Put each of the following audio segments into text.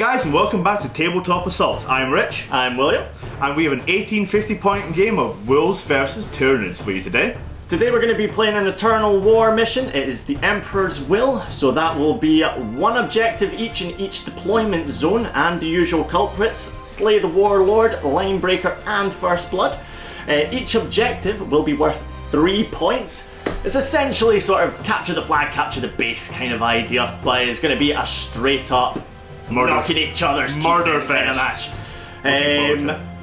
guys, and welcome back to Tabletop Assault. I'm Rich. I'm William. And we have an 1850 point game of Wolves versus Tyranids for you today. Today we're going to be playing an Eternal War mission. It is the Emperor's Will, so that will be one objective each in each deployment zone, and the usual culprits: Slay the Warlord, Linebreaker, and First Blood. Each objective will be worth 3 points. It's essentially sort of capture the flag, capture the base kind of idea, but it's going to be a straight up knocking each other's teeth in kind of match.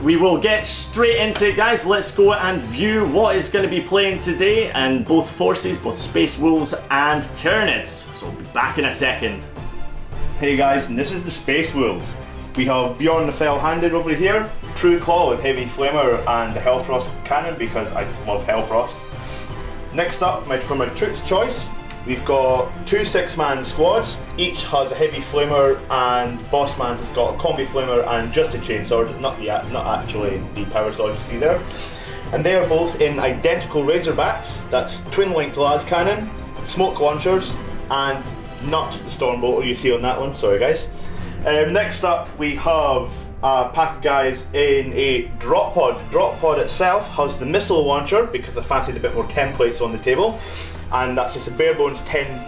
We will get straight into it, guys. Let's go and view what is going to be playing today, and both forces, both Space Wolves and Tyranids. So we'll be back in a second. Hey guys, and this is the Space Wolves. We have Bjorn the Fell-Handed over here, True Claw with Heavy Flamer and the Hellfrost Cannon because I just love Hellfrost. Next up, from my troops choice, we've got 2 6-man squads. Each has a Heavy Flamer, and Bossman has got a Combi Flamer and just a Chainsword, not actually the Power Sword you see there. And they are both in identical Razorbacks. That's twin-linked las cannon, smoke launchers, and not the Stormbolter you see on that one. Sorry guys. Next up, we have a pack of guys in a drop pod. Drop pod itself has the missile launcher because I fancied a bit more templates on the table, and that's just a bare bones 10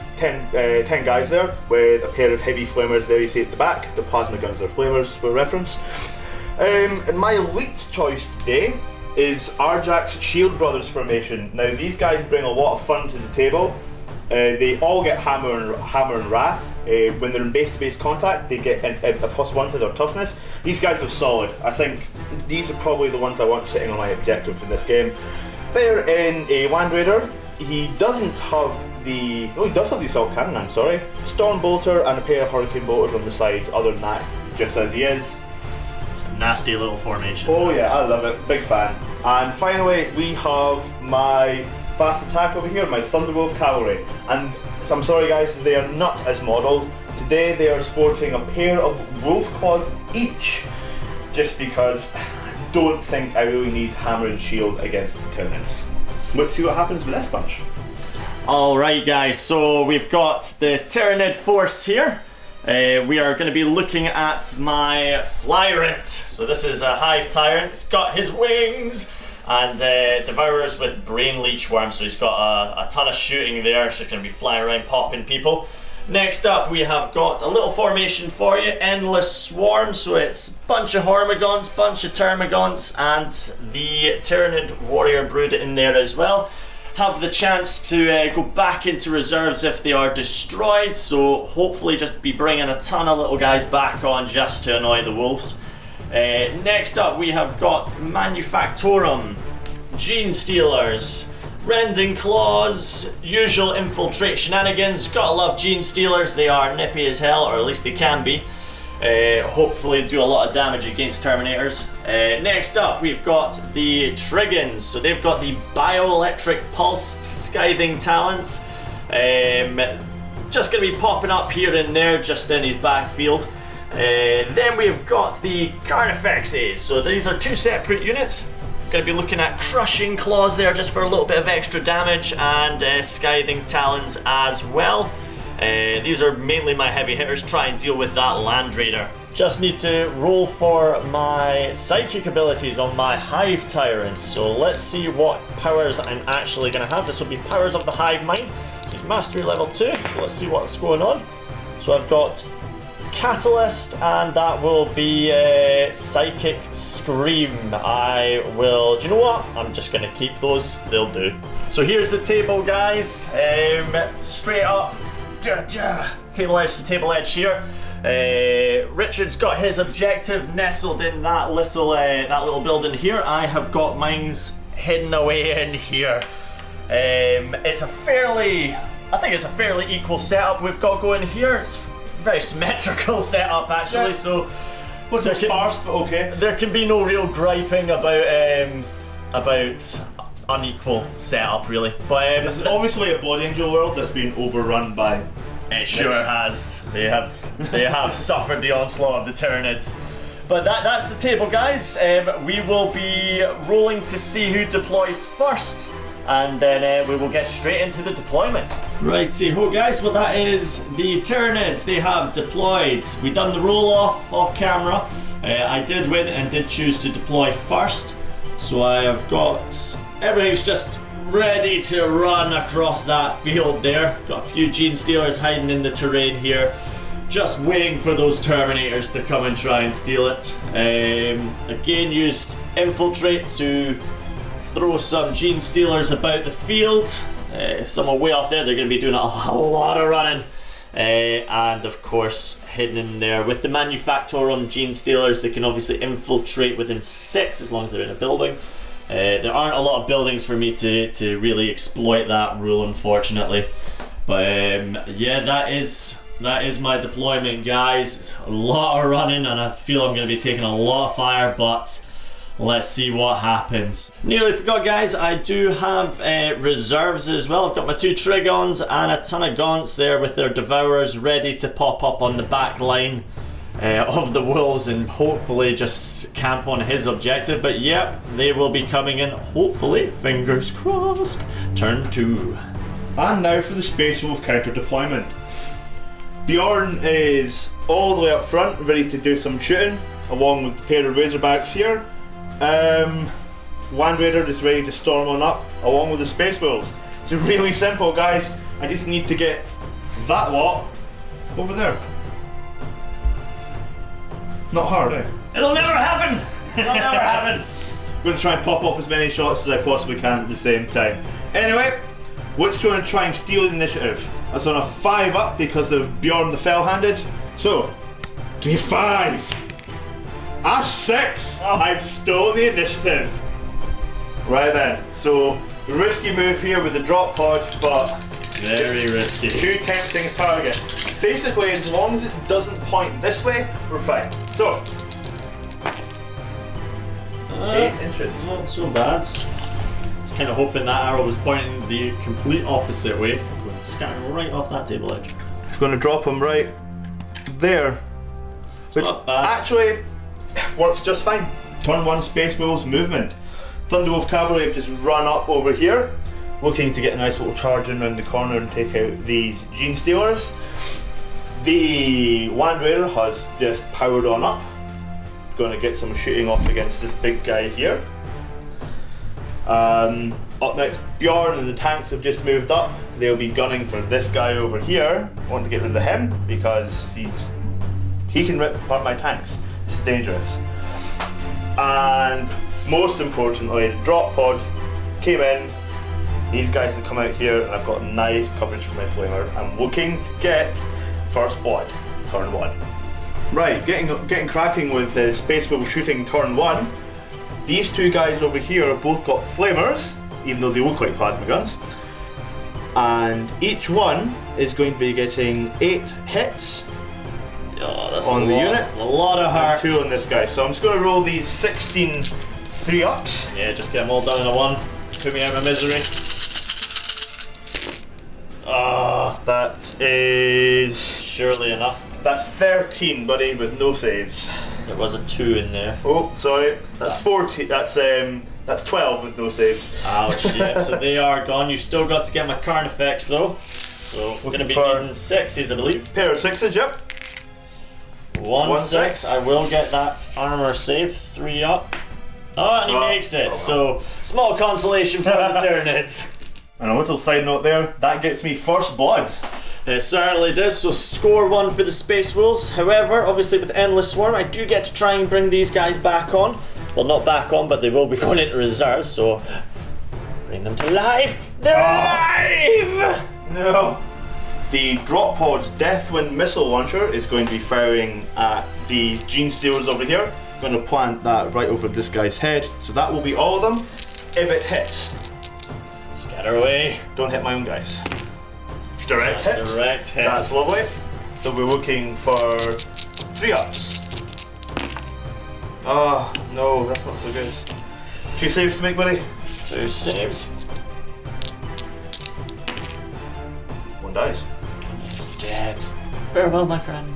guys there with a pair of heavy flamers there you see at the back. The plasma guns are flamers for reference. And my elite choice today is Arjax's Shield Brothers formation. Now these guys bring a lot of fun to the table. They all get Hammer and Wrath. When they're in base-to-base contact, they get a +1 to their toughness. These guys are solid. I think these are probably the ones I want sitting on my objective in this game. They're in a Land Raider. He doesn't have the... Oh, he does have the Assault Cannon, I'm sorry. Storm Bolter and a pair of Hurricane Bolters on the side. Other than that, just as he is. It's a nasty little formation. Oh yeah, I love it. Big fan. And finally, we have my fast attack over here, my Thunderwolf Cavalry. And I'm sorry guys, they are not as modelled. Today they are sporting a pair of Wolf Claws each, just because I don't think I really need Hammer and Shield against the Tyranids. Let's see what happens with this bunch. Alright guys, so we've got the Tyranid force here. We are going to be looking at my Flyrant. So this is a Hive Tyrant. He's got his wings and devours with Brain Leech Worm, so he's got a ton of shooting there, so he's going to be flying around popping people. Next up we have got a little formation for you, Endless Swarm, so it's a bunch of Hormigons, bunch of Termagants, and the Tyranid Warrior Brood in there as well. Have the chance to go back into reserves if they are destroyed, so hopefully just be bringing a ton of little guys back on just to annoy the wolves. Next up we have got Manufactorum, Gene Stealers, Rending Claws, usual infiltrate shenanigans. Gotta love Gene Stealers, they are nippy as hell, or at least they can be. Hopefully do a lot of damage against Terminators. Next up we've got the Triggins, so they've got the Bioelectric Pulse Scything Talents. Just gonna be popping up here and there just in his backfield. Then we've got the Carnifexes, so these are 2 separate units. Going to be looking at Crushing Claws there just for a little bit of extra damage, and Scything Talons as well. These are mainly my heavy hitters, try and deal with that Land Raider. Just need to roll for my psychic abilities on my Hive Tyrant, so let's see what powers I'm actually going to have. This will be Powers of the Hive Mind, so it's Mastery level 2, so let's see what's going on. So I've got Catalyst, and that will be Psychic Scream. I will, do you know what? I'm just going to keep those, they'll do. So here's the table guys, straight up, table edge to table edge here. Richard's got his objective nestled in that little building here. I have got mine's hidden away in here. I think it's a fairly equal setup we've got going here. It's very symmetrical setup actually, yeah. So sparse, but okay. There can be no real griping about unequal setup really. But this is obviously a Blood Angel world that's been overrun by. It sure has. They have suffered the onslaught of the Tyranids. But that's the table, guys. We will be rolling to see who deploys first, and then we will get straight into the deployment. Righty ho guys, well that is the Tyranids. They have deployed. We done the roll off camera. I did win and did choose to deploy first. So I have got everything's just ready to run across that field there. Got a few gene stealers hiding in the terrain here. Just waiting for those Terminators to come and try and steal it. Again, used infiltrate to throw some gene stealers about the field. Some are way off there, they're going to be doing a lot of running. And of course, hidden in there with the manufacturer on gene stealers, they can obviously infiltrate within 6 as long as they're in a building. There aren't a lot of buildings for me to really exploit that rule, unfortunately. But yeah, that is my deployment, guys. A lot of running, and I feel I'm going to be taking a lot of fire, but let's see what happens. Nearly forgot, guys, I do have reserves as well. I've got my 2 Trigons and a ton of Gaunts there with their Devourers ready to pop up on the back line of the Wolves and hopefully just camp on his objective. But yep, they will be coming in, hopefully, fingers crossed. Turn 2. And now for the Space Wolf counter deployment. Bjorn is all the way up front, ready to do some shooting, along with a pair of Razorbacks here. Land Raider is ready to storm on up, along with the Space Wolves. It's really simple, guys. I just need to get that lot over there. Not hard, eh? It'll never happen! It'll never happen! I'm going to try and pop off as many shots as I possibly can at the same time. Anyway, what's going to try and steal the initiative? That's on a 5 up because of Bjorn the Fell-Handed. So, give me 5. A 6! Oh. I've stole the initiative. Right then, so risky move here with the drop pod, but very risky. Too tempting target. Basically, as long as it doesn't point this way, we're fine. So, 8 inches. Not so bad. I was kind of hoping that arrow was pointing the complete opposite way. Scattering right off that table edge. I'm going to drop him right there, which actually works just fine. Turn 1 Space Wolves movement. Thunderwolf Cavalry have just run up over here, looking to get a nice little charge in around the corner and take out these Gene Stealers. The Land Raider has just powered on up. Going to get some shooting off against this big guy here. Up next, Bjorn and the tanks have just moved up. They'll be gunning for this guy over here. I want to get rid of him because he can rip apart my tanks. This is dangerous. And most importantly, the drop pod came in. These guys have come out here and I've got nice coverage for my flamer. I'm looking to get first blood, turn 1. Right, getting cracking with Space Wolf shooting turn 1. These 2 guys over here have both got flamers, even though they look like plasma guns. And each one is going to be getting 8 hits on the unit. A lot of heart. 2 on this guy. So I'm just going to roll these 16 3-ups. Yeah, just get them all done in a 1. Put me out of my misery. That is surely enough. That's 13, buddy, with no saves. There was a 2 in there. Oh, sorry. That's 14. That's 12 with no saves. Ouch, yeah. So they are gone. You've still got to get my Carnifex though. So we're going to be needing 6s, I believe. Pair of 6s, yep. 1 6. I will get that armor save. 3 up. Oh, and he makes it. So small consolation for the Tyranids. And a little side note there, that gets me first blood. It certainly does, so score 1 for the Space Wolves. However, obviously with Endless Swarm, I do get to try and bring these guys back on. Well, not back on, but they will be going into reserves, so bring them to life. They're alive! No. The drop pod's Deathwind missile launcher is going to be firing at these Gene Stealers over here. I'm going to plant that right over this guy's head, so that will be all of them if it hits. Scatter away. Don't hit my own guys. Direct hit. Direct hit. That's lovely. So we're looking for 3-ups. Oh, no, that's not so good. 2 saves to make, buddy. 2 saves. 1 dies. He's dead. Farewell, my friend.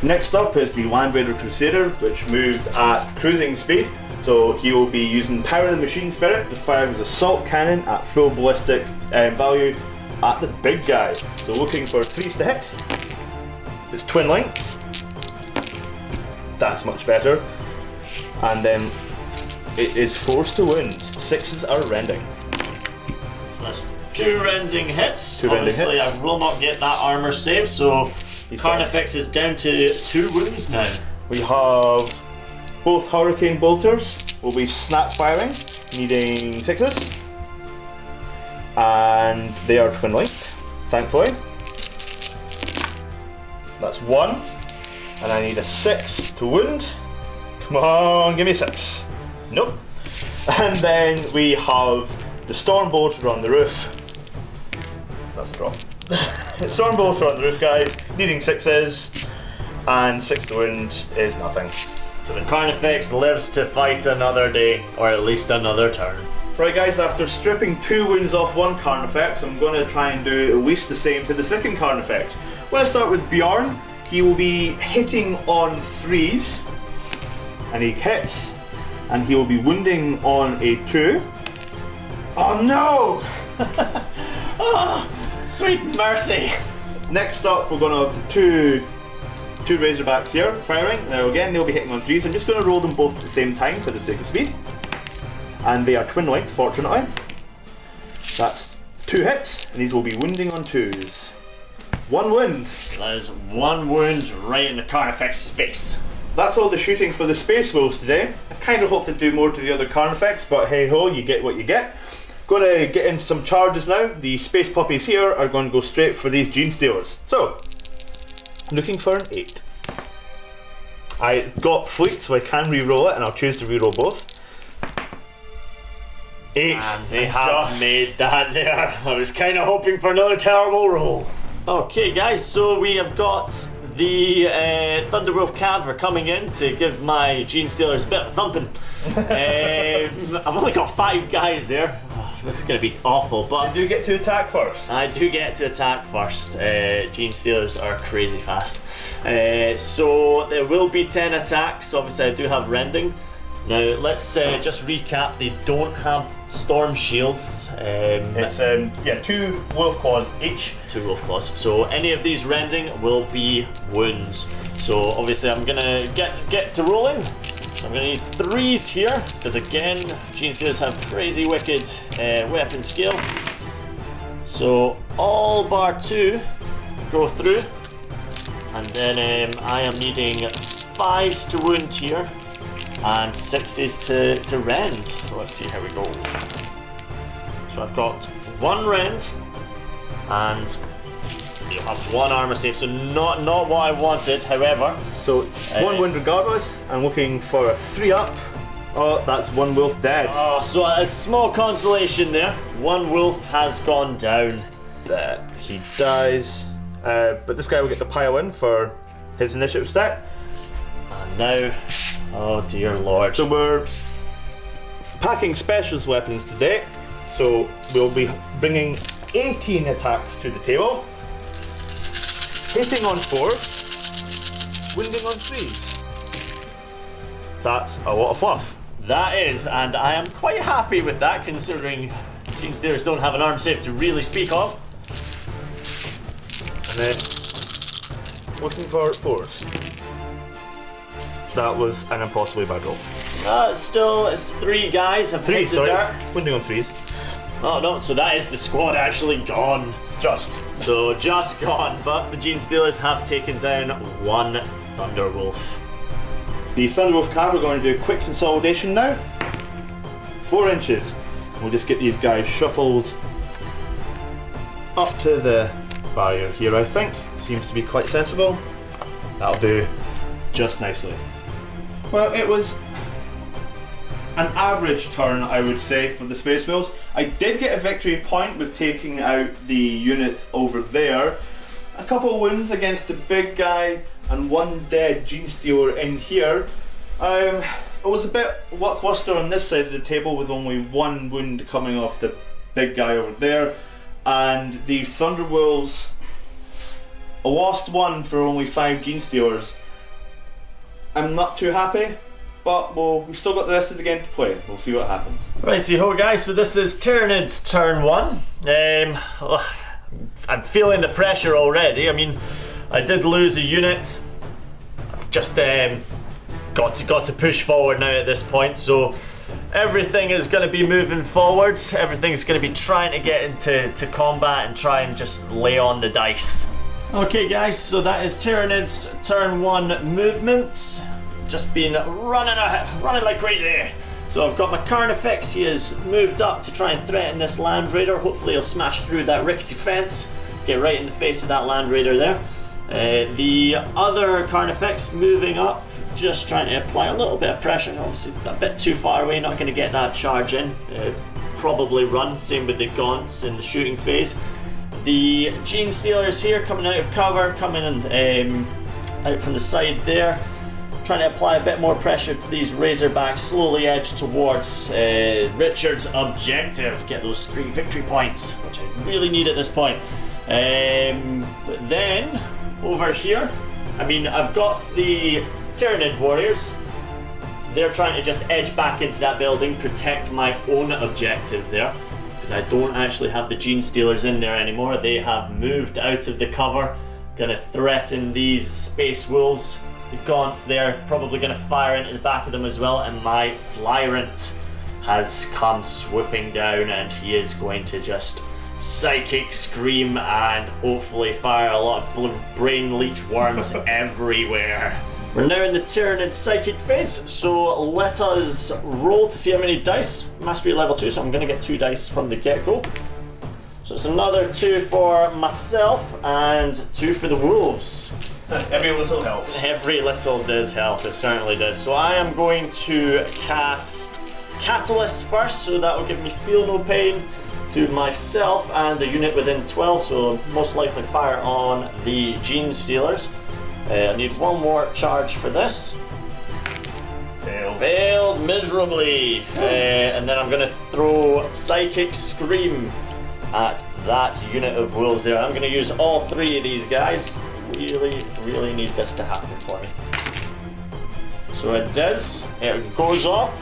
Next up is the Land Raider Crusader, which moved at cruising speed. So he will be using Power of the Machine Spirit to fire his assault cannon at full ballistic value at the big guy. So looking for 3s to hit. It's twin linked. That's much better. And then it is 4s to wound. 6s are rending. So that's 2 rending hits. 2 rending Obviously, hits. I will not get that armor save, so Carnifex is down to 2 wounds now. We have both Hurricane Bolters will be snap firing, needing 6s. And they are twin linked, thankfully. That's 1. And I need a 6 to wound. Come on, give me a 6. Nope. And then we have the Storm Bolter on the roof. That's a drop. Storm Bolter on the roof, guys, needing 6s. And 6 to wound is nothing. So the Carnifex lives to fight another day, or at least another turn. Right guys, after stripping 2 wounds off one Carnifex, I'm going to try and do at least the same to the second Carnifex. I'm going to start with Bjorn. He will be hitting on 3s, and he hits, and he will be wounding on a 2. Oh no! Oh, sweet mercy! Next up, we're going to have the two Razorbacks here firing. Now again, they'll be hitting on 3s. I'm just going to roll them both at the same time for the sake of speed. And they are twin linked, fortunately. That's 2 hits, and these will be wounding on 2s. 1 wound. That is 1 wound right in the Carnifex's face. That's all the shooting for the Space Wolves today. I kind of hope to do more to the other Carnifex, but hey ho, you get what you get. Going to get into some charges now. The Space Puppies here are going to go straight for these Gene Stealers. So, looking for an 8. I got fleet, so I can re-roll it, and I'll choose to re-roll both. 8. And they have made that there. I was kind of hoping for another terrible roll. Okay guys, so we have got the Thunderwolf Cav are coming in to give my Gene Stealers a bit of thumping. I've only got 5 guys there. Oh, this is going to be awful, but... You do get to attack first. I do get to attack first. Gene Stealers are crazy fast. So there will be 10 attacks. Obviously I do have rending. Now let's just recap. They don't have storm shields. It's 2 wolf claws each. 2 wolf claws. So any of these rending will be wounds. So obviously I'm gonna get to rolling. So I'm gonna need 3s here because again, Gene Stealers have crazy wicked weapon skill. So all bar 2 go through, and then I am needing 5s to wound here. And 6s to rend. So let's see how we go. So I've got 1 rend, and you'll have 1 armor save. So not what I wanted. However, so 1 wound regardless. I'm looking for a 3 up. Oh, that's 1 wolf dead. Oh, so a small consolation there. 1 wolf has gone down. He dies. But this guy will get the pile in for his initiative stat. And now. Oh dear lord. So we're packing specialist weapons today. So we'll be bringing 18 attacks to the table. Hitting on 4s, wounding on 3s. That's a lot of fluff. That is, and I am quite happy with that considering Gene Stealers don't have an arm save to really speak of. And then looking for 4s. That was an impossibly bad roll. Still, it's 3 guys have hit the dirt. Wounding on 3s. Oh no, so that is the squad actually gone. Just. So just gone, but the Gene Stealers have taken down 1 Thunderwolf. The Thunderwolf Cav are going to do a quick consolidation now. 4 inches. We'll just get these guys shuffled up to the barrier here, I think. Seems to be quite sensible. That'll do just nicely. Well, it was an average turn, I would say, for the Space Wolves. I did get a victory point with taking out the unit over there. A couple of wins against a big guy and 1 dead Gene Stealer in here. It was a bit lackluster on this side of the table with only 1 wound coming off the big guy over there. And the Thunderwolves lost 1 for only 5 Gene Stealers. I'm not too happy, but we've still got the rest of the game to play. We'll see what happens. Righty ho guys, so this is Tyranids turn 1. I'm I'm feeling the pressure already. I mean, I did lose a unit. I've just got to push forward now at this point, so everything is going to be moving forwards. Everything's going to be trying to get into combat and try and just lay on the dice. Okay guys, so that is Tyranid's turn 1 movements. Just been running like crazy. So I've got my Carnifex. He has moved up to try and threaten this Land Raider. Hopefully he'll smash through that rickety fence, get right in the face of that Land Raider there. The other Carnifex moving up, just trying to apply a little bit of pressure. Obviously a bit too far away, not going to get that charge in. Probably run, same with the Gaunts in the shooting phase. The Gene Stealers here coming out of cover, coming in, out from the side there. Trying to apply a bit more pressure to these Razorbacks, slowly edge towards Richard's objective. Get those 3 victory points, which I really need at this point. But then, over here, I mean, I've got the Tyranid warriors. They're trying to just edge back into that building, protect my own objective there. Because I don't actually have the Gene Stealers in there anymore. They have moved out of the cover. Gonna threaten these Space Wolves. The Gaunts there, probably going to fire into the back of them as well, and my Flyrant has come swooping down, and he is going to just Psychic Scream and hopefully fire a lot of Brain Leech Worms everywhere. We're now in the Tyranid Psychic phase, so let us roll to see how many dice. Mastery level 2, so I'm going to get 2 dice from the get-go. So it's another 2 for myself and 2 for the Wolves. Every little helps. Every little does help, it certainly does. So I am going to cast Catalyst first, so that will give me Feel No Pain to myself and a unit within 12, so most likely fire on the Gene Stealers. I need 1 more charge for this. Failed miserably. And then I'm going to throw Psychic Scream at that unit of wolves there. I'm going to use all 3 of these guys. Really need this to happen for me. So it does. It goes off.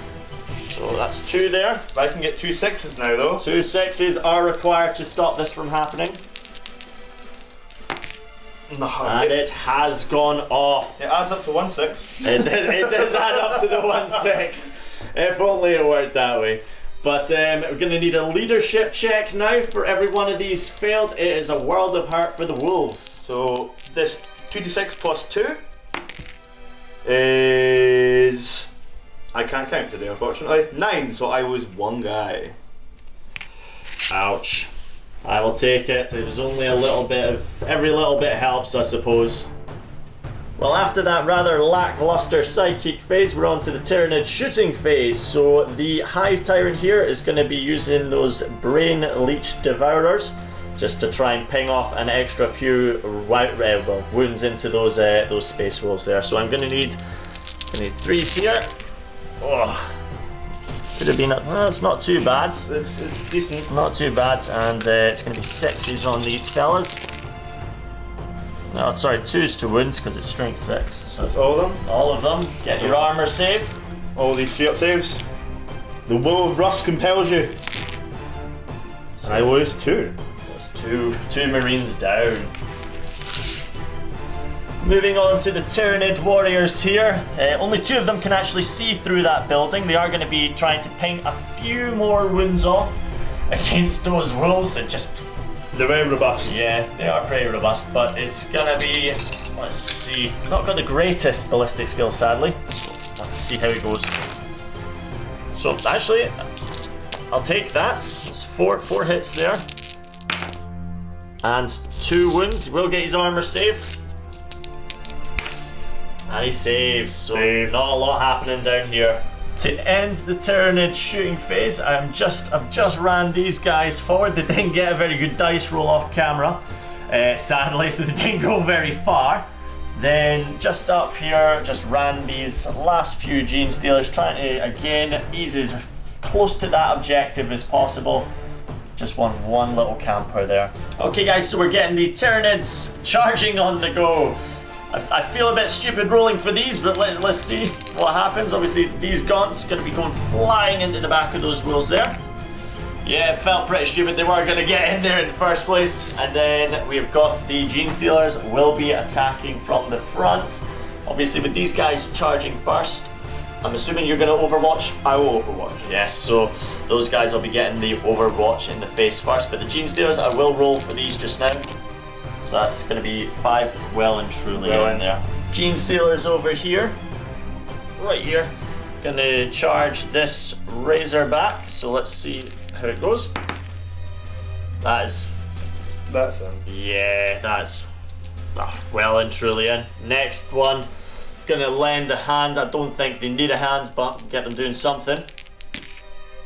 So that's 2 there. But I can get 2 6s now though. 2 6s are required to stop this from happening. No, And it has gone off. It adds up to 1 6. It does add up to the 1 6. If only it worked that way. But we're going to need a leadership check now for every one of these failed. It is a world of hurt for the wolves. So this 2d6 plus 2 is... I can't count today unfortunately. 9, so I was 1 guy. Ouch. I will take it. It was only a little bit of... Every little bit helps, I suppose. Well, after that rather lackluster psychic phase, we're on to the Tyranid shooting phase. So the Hive Tyrant here is going to be using those Brain Leech Devourers just to try and ping off an extra few wounds into those Space Wolves there. So I'm going to need 3s here. Oh, could have been... Well, it's not too bad. It's decent. Not too bad, and it's going to be 6s on these fellas. No, sorry, 2s to wounds because it's strength 6. So that's all of them? All of them. Get your armor save. All these 3 up saves. The Will of Rust compels you. And I lose 2. So it's two Marines down. Moving on to the Tyranid warriors here. Only 2 of them can actually see through that building. They are going to be trying to ping a few more wounds off against those wolves. They're very robust. Yeah, they are pretty robust, but it's gonna be, let's see, not got the greatest ballistic skills sadly. Let's see how it goes. So actually, I'll take that. It's 4 hits there. And 2 wounds. He will get his armor save. And he saves, so not a lot happening down here. To end the Tyranid shooting phase, I've just ran these guys forward. They didn't get a very good dice roll off camera, sadly, so they didn't go very far. Then just up here, just ran these last few Gene Stealers, trying to again ease as close to that objective as possible. Just one little camper there. Okay guys, so we're getting the Tyranids charging on the go. I feel a bit stupid rolling for these, but let's see what happens. Obviously, these Gaunts are going to be going flying into the back of those wolves there. Yeah, it felt pretty stupid. They weren't going to get in there in the first place. And then we've got the Gene Stealers will be attacking from the front. Obviously with these guys charging first, I'm assuming you're going to overwatch. I will overwatch. Yes, so those guys will be getting the overwatch in the face first. But the Gene Stealers, I will roll for these just now. So that's going to be 5 well and truly in there. Gene Stealers over here, right here. Going to charge this Razorback. So let's see how it goes. That's him. Yeah, that's well and truly in. Next one, gonna lend a hand. I don't think they need a hand, but get them doing something.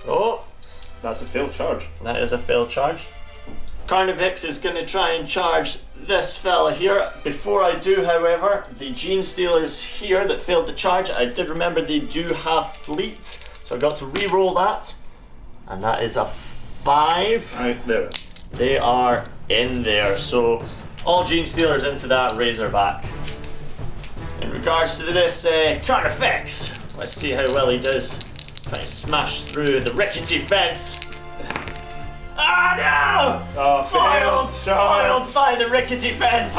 Oh, that's a failed charge. That is a failed charge. Carnivix is gonna try and charge this fella here. Before I do, however, the Gene Stealers here that failed to charge, I did remember they do have fleet, so I got to re-roll that, and that is a 5. Right there. They are in there, so all Gene Stealers into that Razorback. In regards to this Carnifex, let's see how well he does. Trying to smash through the rickety fence. Ah no! Oh, Foiled by the rickety fence.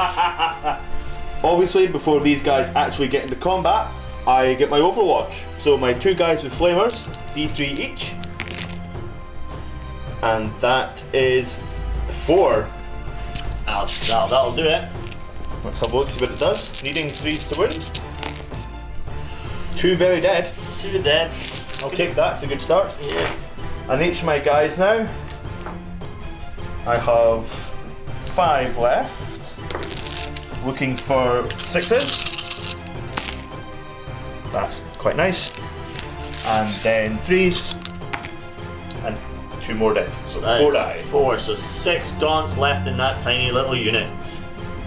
Obviously, before these guys actually get into combat, I get my Overwatch. So my 2 guys with flamers, D3 each. And that is 4. Ouch, that'll do it. Let's have a look, see what it does. Needing 3s to win. 2 very dead. 2 dead. I'll take that, it's a good start. Yeah. And each of my guys now, I have 5 left. Looking for 6s. That's quite nice. And then 3s. And 2 more dead. So 4 die. 4, so 6 gaunts left in that tiny little unit.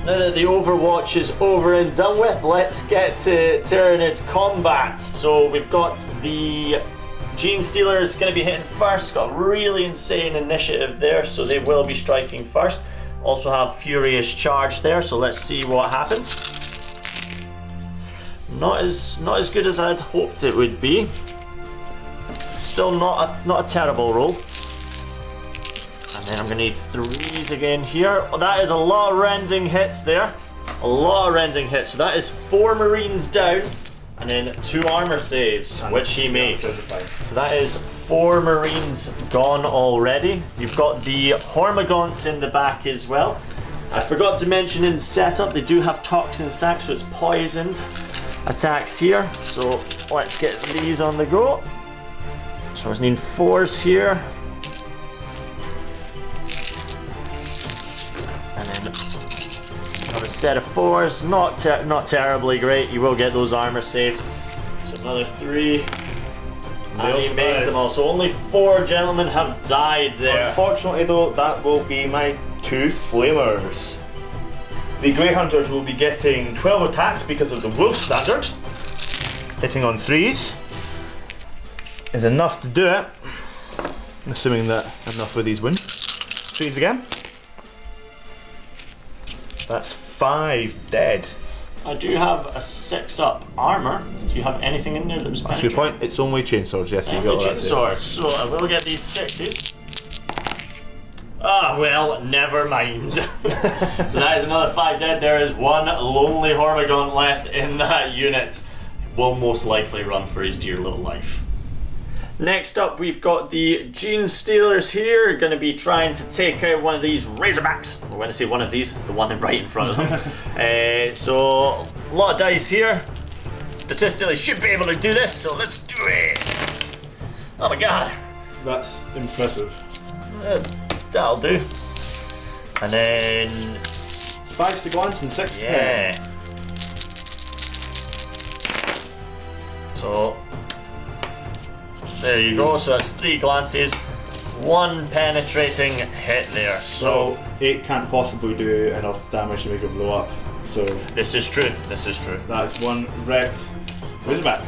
Now that the Overwatch is over and done with, let's get to Tyranid combat. So we've got the Gene Stealers going to be hitting first, got really insane initiative there, so they will be striking first. Also have Furious Charge there, so let's see what happens. Not as good as I'd hoped it would be. Still not a terrible roll. And then I'm going to need 3s again here. Oh, that is a lot of rending hits there. A lot of rending hits. So that is 4 Marines down. And then 2 armor saves, which he makes. So that is 4 Marines gone already. You've got the Hormagaunts in the back as well. I forgot to mention in the setup, they do have Toxin Sac, so it's poisoned attacks here. So let's get these on the go. So I was needing 4s here. And then another set of 4s, not terribly great. You will get those armor saves. So another 3, and he makes them all. So only 4 gentlemen have died there. Unfortunately though, that will be my 2 flamers. The Grey Hunters will be getting 12 attacks because of the Wolf Standard. Hitting on 3s is enough to do it. Assuming that enough of these win. 3s again. That's 5 dead. I do have a 6-up armor. Do you have anything in there that was That's your point. It's only chainswords, yes. Only chainswords. So I will get these 6s. Ah, well, never mind. So that is another 5 dead. There is 1 lonely Hormagaunt left in that unit. Will most likely run for his dear little life. Next up, we've got the Gene Stealers here, going to be trying to take out one of these Razorbacks. Or when I say one of these, the one right in front of them. So, a lot of dice here. Statistically, should be able to do this, so let's do it. Oh my god. That's impressive. That'll do. And then... It's 5s to glance and 6 to yeah. So... there you go, so that's 3 glances, 1 penetrating hit there. So it can't possibly do enough damage to make it blow up. So this is true, this is true. That's 1 wrecked Razorback.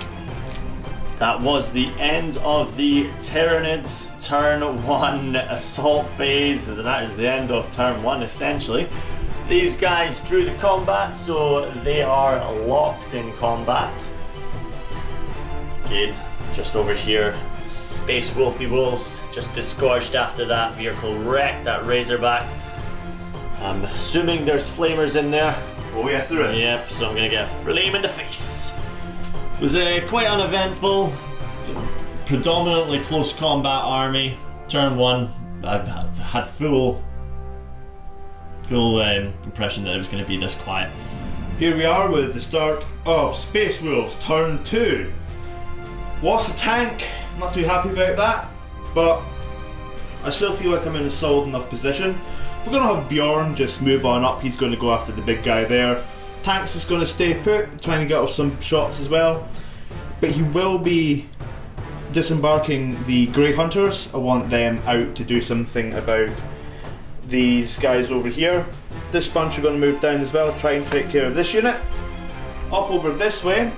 That was the end of the Tyranids turn 1 assault phase, and that is the end of turn 1 essentially. These guys drew the combat, so they are locked in combat. Again, just over here. Space Wolfy Wolves just disgorged after that vehicle wreck, that Razorback. I'm assuming there's flamers in there. Oh yes, there is. Yep, so I'm gonna get a flame in the face. It was quite uneventful, predominantly close combat army. Turn 1, I had full impression that it was going to be this quiet. Here we are with the start of Space Wolves turn 2. Lost a tank, not too happy about that, but I still feel like I'm in a solid enough position. We're going to have Bjorn just move on up, he's going to go after the big guy there. Tanks is going to stay put, trying to get off some shots as well, but he will be disembarking the Grey Hunters. I want them out to do something about these guys over here. This bunch are going to move down as well, try and take care of this unit. Up over this way,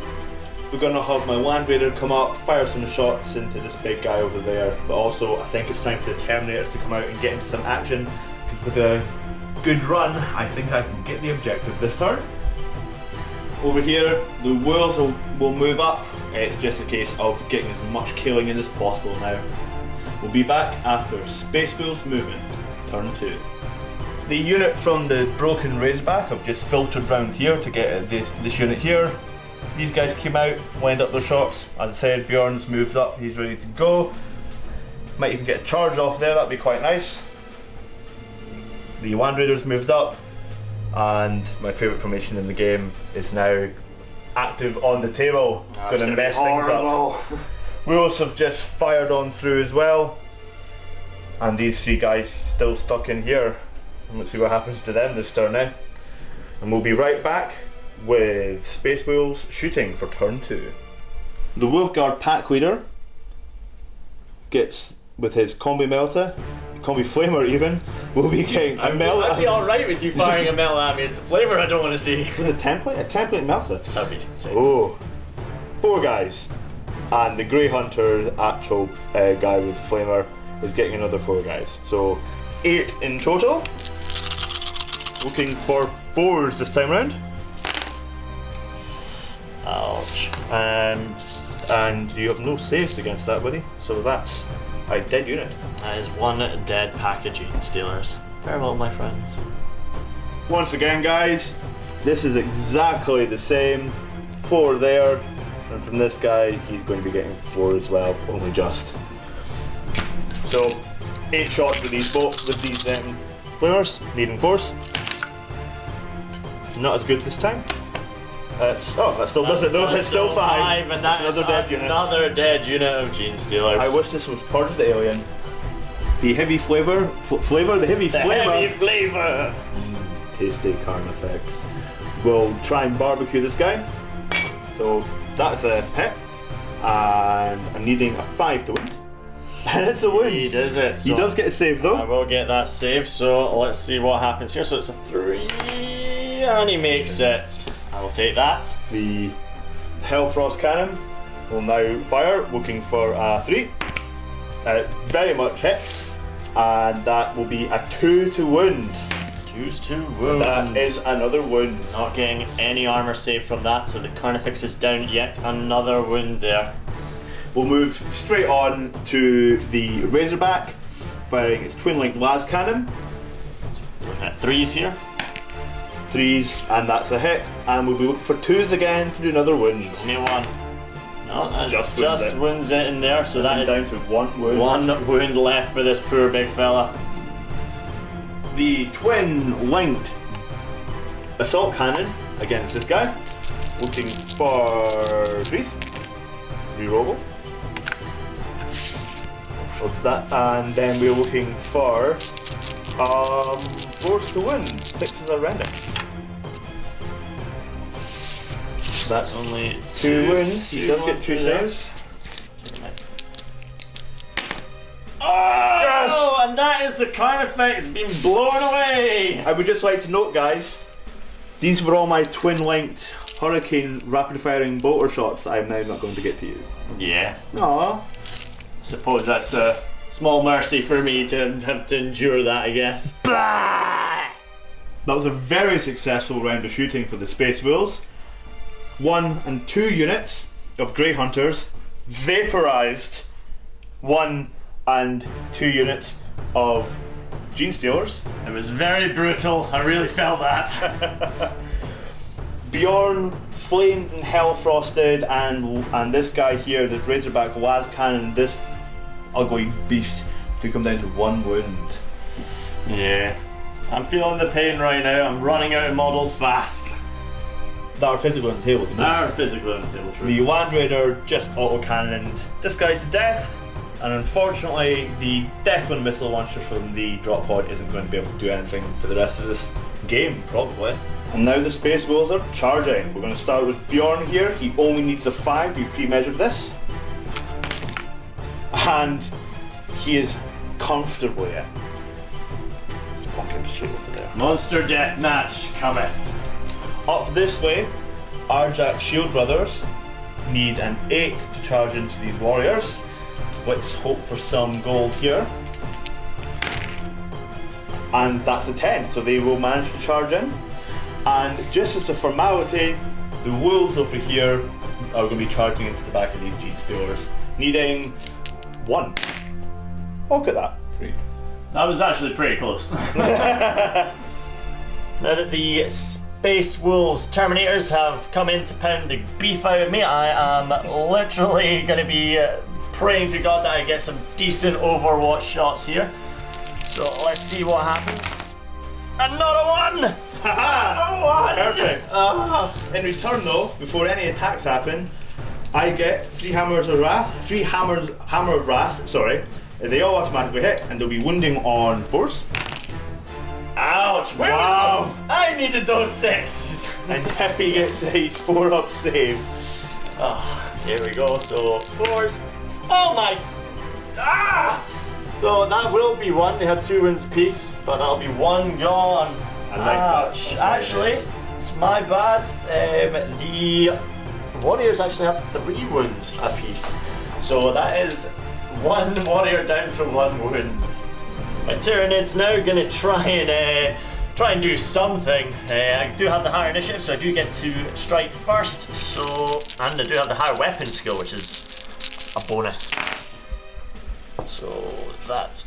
we're going to have my Land Raider come up, fire some shots into this big guy over there, but also I think it's time for the Terminators to come out and get into some action, because with a good run, I think I can get the objective this turn. Over here, the Wolves will move up. It's just a case of getting as much killing in as possible now. We'll be back after Space Wolves movement, turn 2. The unit from the broken Razorback have just filtered round here to get at this unit here. These guys came out, lined up their shots. As I said, Bjorn's moved up, he's ready to go. Might even get a charge off there, that'd be quite nice. The Land Raiders moved up, and my favourite formation in the game is now active on the table. Gonna mess things up. Wolves have just fired on through as well, and these 3 guys still stuck in here. Let's see what happens to them this turn now. And we'll be right back with Space Wolves shooting for turn 2. The Wolfguard pack leader gets, with his combi melta, combi flamer even, will be getting a melta. I'd be alright with you firing a melta at me. It's the flamer I don't want to see. With a template melta? That'd be insane. Oh, 4 guys. And the Grey Hunter actual guy with the flamer is getting another 4 guys. So it's 8 in total. Looking for 4s this time round. Ouch. And you have no saves against that, buddy. So that's a dead unit. That is 1 dead pack of Gene Stealers. Farewell, my friends. Once again, guys, this is exactly the same. 4 there, and from this guy, he's going to be getting 4 as well, only just. So, 8 shots with these flamers, needing force. Not as good this time. That still does it though. It's still 5, and that's another dead unit of Gene Stealers. I wish this was purged alien. The heavy flavor, the heavy flavor. Tasty Carnifex. We'll try and barbecue this guy. So that's a hit, and I'm needing a 5 to wound. And it's a wound. He does it. So he does get a save though. I will get that save. So let's see what happens here. So it's a 3, and he makes it. I will take that. The Hellfrost Cannon will now fire, looking for a 3. Very much hits, and that will be a 2 to wound. 2's to wound. That is another wound. Not getting any armor save from that, so the Carnifex is down. Yet another wound there. We'll move straight on to the Razorback, firing its twin-linked las cannon. Looking at 3s here. 3s, and that's a hit. And we'll be looking for 2s again to do another wound. Only 1. No, that's just wounds it in there, so that is down to 1 wound. 1 wound left for this poor big fella. The twin-linked assault cannon against this guy, looking for 3s. Reroll. So that, and then we're looking for 4s to win. 6s are random. That's only 2 wins. He does get 2 saves. Oh, yes! And that is the Carnifex being blown away. I would just like to note, guys, these were all my twin-linked Hurricane rapid-firing bolter shots I'm now not going to get to use. Yeah. Aww. Suppose that's a small mercy for me to have to endure that, I guess. That was a very successful round of shooting for the Space Wolves. 1 and 2 units of Grey Hunters vaporized 1 and 2 units of Gene Stealers. It was very brutal. I really felt that. Bjorn flamed and hell frosted, and this guy here, this Razorback las cannon, this ugly beast, took him down to 1 wound. Yeah, I'm feeling the pain right now. I'm running out of models fast. That are physically on the table, didn't they? Are physically on the table, true. The Land Raider just auto-cannoned this guy to death, and unfortunately the Deathwind missile launcher from the drop pod isn't going to be able to do anything for the rest of this game, probably. And now the Space Wolves are charging. We're going to start with Bjorn here. He only needs a 5, we pre-measured this. And he is comfortably in. He's bonking straight over there. Monster death match cometh. Up this way, Arjak Shield Brothers need an 8 to charge into these warriors. Let's hope for some gold here. And that's a 10, so they will manage to charge in. And just as a formality, the wolves over here are going to be charging into the back of these Gene Stealers, needing 1. Look at that. 3. That was actually pretty close. Now that the Space Wolves Terminators have come in to pound the beef out of me, I am literally going to be praying to God that I get some decent Overwatch shots here. So let's see what happens. Another one! Another one! Perfect. In return though, before any attacks happen, I get 3 hammers of wrath, hammer of wrath, sorry. They all automatically hit, and they'll be wounding on force. Ouch! Wow! I needed those 6! And now he gets his 4-up save. Here we go, so 4s. Oh my! Ah! So that will be 1. They had 2 wounds apiece, but that'll be 1 gone. I like Ouch. that. Actually, it's my bad. The warriors actually have 3 wounds apiece. So that is 1 warrior down to 1 wound. My Tyranid's now gonna try and do something. I do have the higher initiative, so I do get to strike first. So, and I do have the higher weapon skill, which is a bonus. So that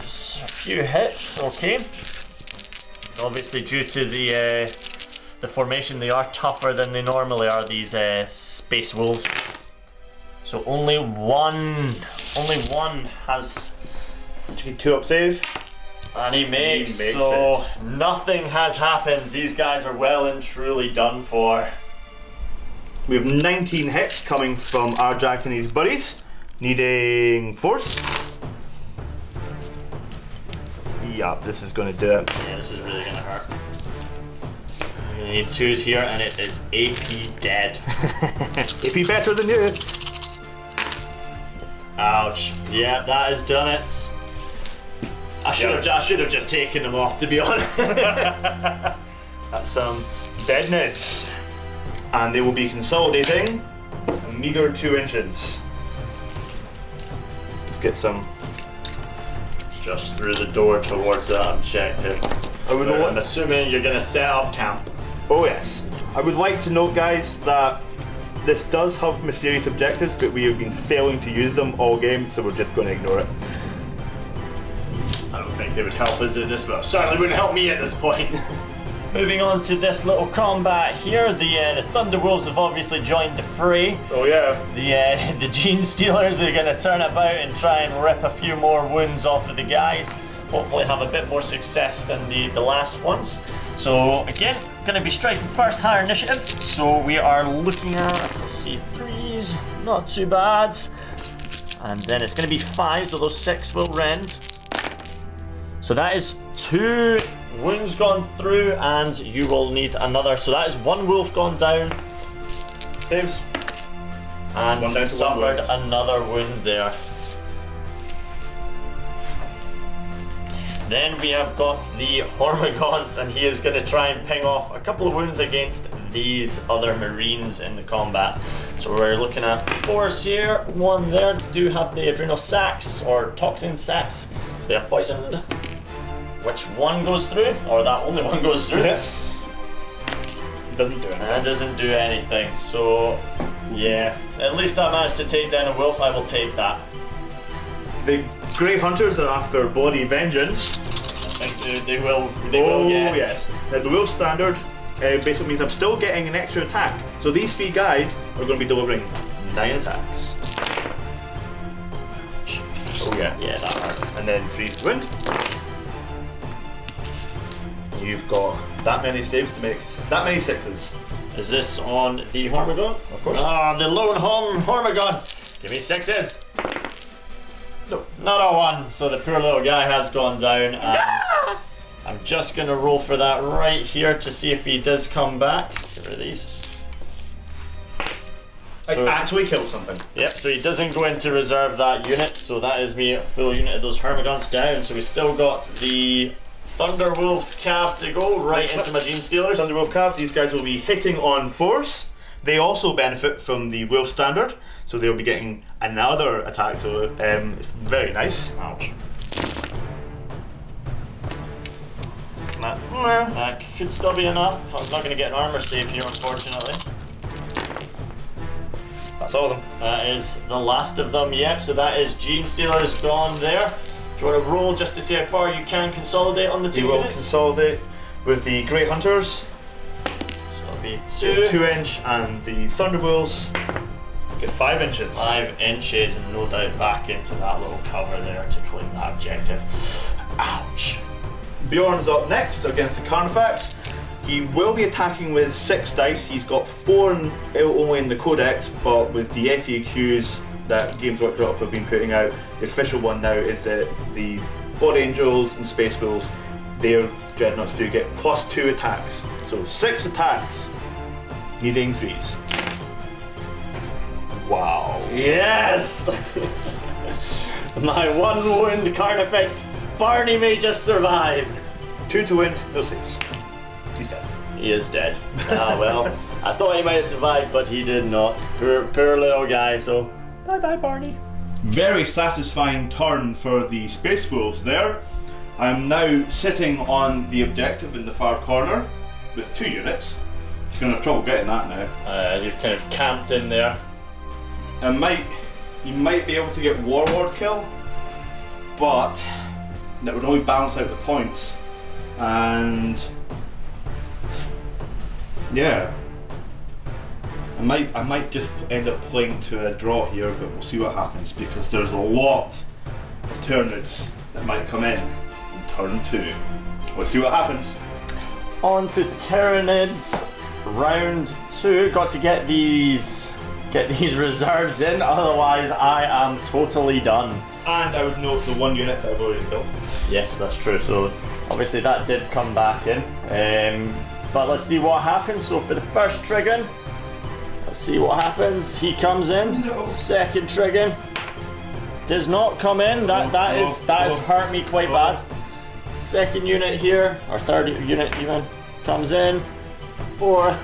is a few hits. Okay. Obviously, due to the formation, they are tougher than they normally are. These Space Wolves. So only one has. 2-up save. And he makes so it. Nothing has happened. These guys are well and truly done for. We have 19 hits coming from Arjak and his buddies, needing force. Yeah, this is going to do it. Yeah, this is really going to hurt. We're going to need 2s here, and it is AP dead. AP better than you. Ouch. Yeah, that has done it. I should have just taken them off, to be honest. That's some deadness. And they will be consolidating a meager 2 inches. Let's get some. Just through the door towards that objective. I'm assuming you're going to set up camp. Oh yes. I would like to note, guys, that this does have mysterious objectives, but we have been failing to use them all game, so we're just going to ignore it. I don't think they would help us at this point. Certainly wouldn't help me at this point. Moving on to this little combat here, the Thunder Wolves have obviously joined the fray. Oh yeah. The Gene Stealers are going to turn about and try and rip a few more wounds off of the guys. Hopefully have a bit more success than the last ones. So again, going to be striking first, higher initiative. So we are looking at, let's see, 3s, not too bad. And then it's going to be 5s, so those 6 will rend. So that is 2 wounds gone through, and you will need another. So that is 1 wolf gone down. Saves. And One down to suffered 1 wound. another wound there. Then we have got the Hormigaunt, and he is going to try and ping off a couple of wounds against these other Marines in the combat. So we're looking at 4s here, 1 there. Do have the adrenal sacs or toxin sacs, so they are poisoned. Which one goes through, or that only one goes through? It doesn't do anything. And it doesn't do anything. So Yeah, at least I managed to take down a wolf. I will take that. The Grey Hunters are after body vengeance. I think they will get. Oh yes. Now the wolf standard basically means I'm still getting an extra attack. So these 3 guys are going to be delivering 9 attacks. Oh yeah. Yeah, that hurt. And then 3 wind. You've got that many saves to make, that many 6s. Is this on the Hormagon? Of course. Ah, the lone Hormagon. Give me 6s. No. Not a 1. So the poor little guy has gone down, and I'm just gonna roll for that right here to see if he does come back. Get rid of these. I actually killed something. Yep, so he doesn't go into reserve that unit, so that is me a full unit of those Hormagons down. So we still got the Thunderwolf Cav to go right into my Gene Stealers. Thunderwolf Cav, these guys will be hitting on force. They also benefit from the Wolf Standard, so they'll be getting another attack, so it's very nice. Ouch. Nah. That should still be enough. I'm not going to get an armor save here, unfortunately. That's all of them. That is the last of them, yep, so that is Gene Stealers gone there. Do you want to roll just to see how far you can consolidate on the 2 We will units? consolidate with the Grey Hunters, So it'll be 2. 2 inch, and the Thunderwolves get 5 inches. 5 inches, and no doubt back into that little cover there to claim that objective. Ouch. Bjorn's up next against the Carnifex. He will be attacking with 6 dice. He's got 4 only in the Codex, but with the FAQs that Games Workshop have been putting out, the official one now is that the Blood Angels and Space Wolves, their Dreadnoughts do get +2 attacks. So 6 attacks, needing 3s. Wow. Yes! My 1 wound Carnifex, Barney may just survive. 2 to win, no saves. He's dead. He is dead. Ah well, I thought he might have survived, but he did not. Poor little guy, so bye bye Barney. Very satisfying turn for the Space Wolves there. I'm now sitting on the objective in the far corner with 2 units. He's going to have trouble getting that now. You've kind of camped in there. He might be able to get Warlord kill, but that would only balance out the points. And yeah, I might just end up playing to a draw here, but we'll see what happens, because there's a lot of Tyranids that might come in turn 2. We'll see what happens. On to Tyranids, round 2. Got to get these reserves in, otherwise I am totally done. And I would note the 1 unit that I've already killed. Yes, that's true. So obviously that did come back in. But let's see what happens. So for the first Trigon, let's see what happens. He comes in. No. Second Trigon does not come in. That has hurt me quite bad. Second unit here, or third unit even, comes in. Fourth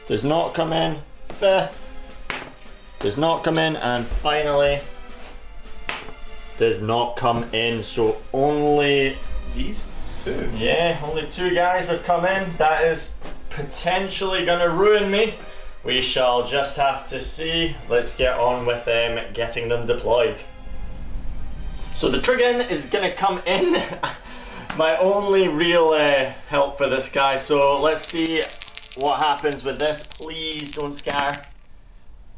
does not come in. Fifth does not come in, and finally does not come in. So only These 2. Yeah, only 2 guys have come in. That is potentially gonna ruin me. We shall just have to see. Let's get on with getting them deployed. So the Trigon is gonna come in. My only real help for this guy. So let's see what happens with this. Please don't scare.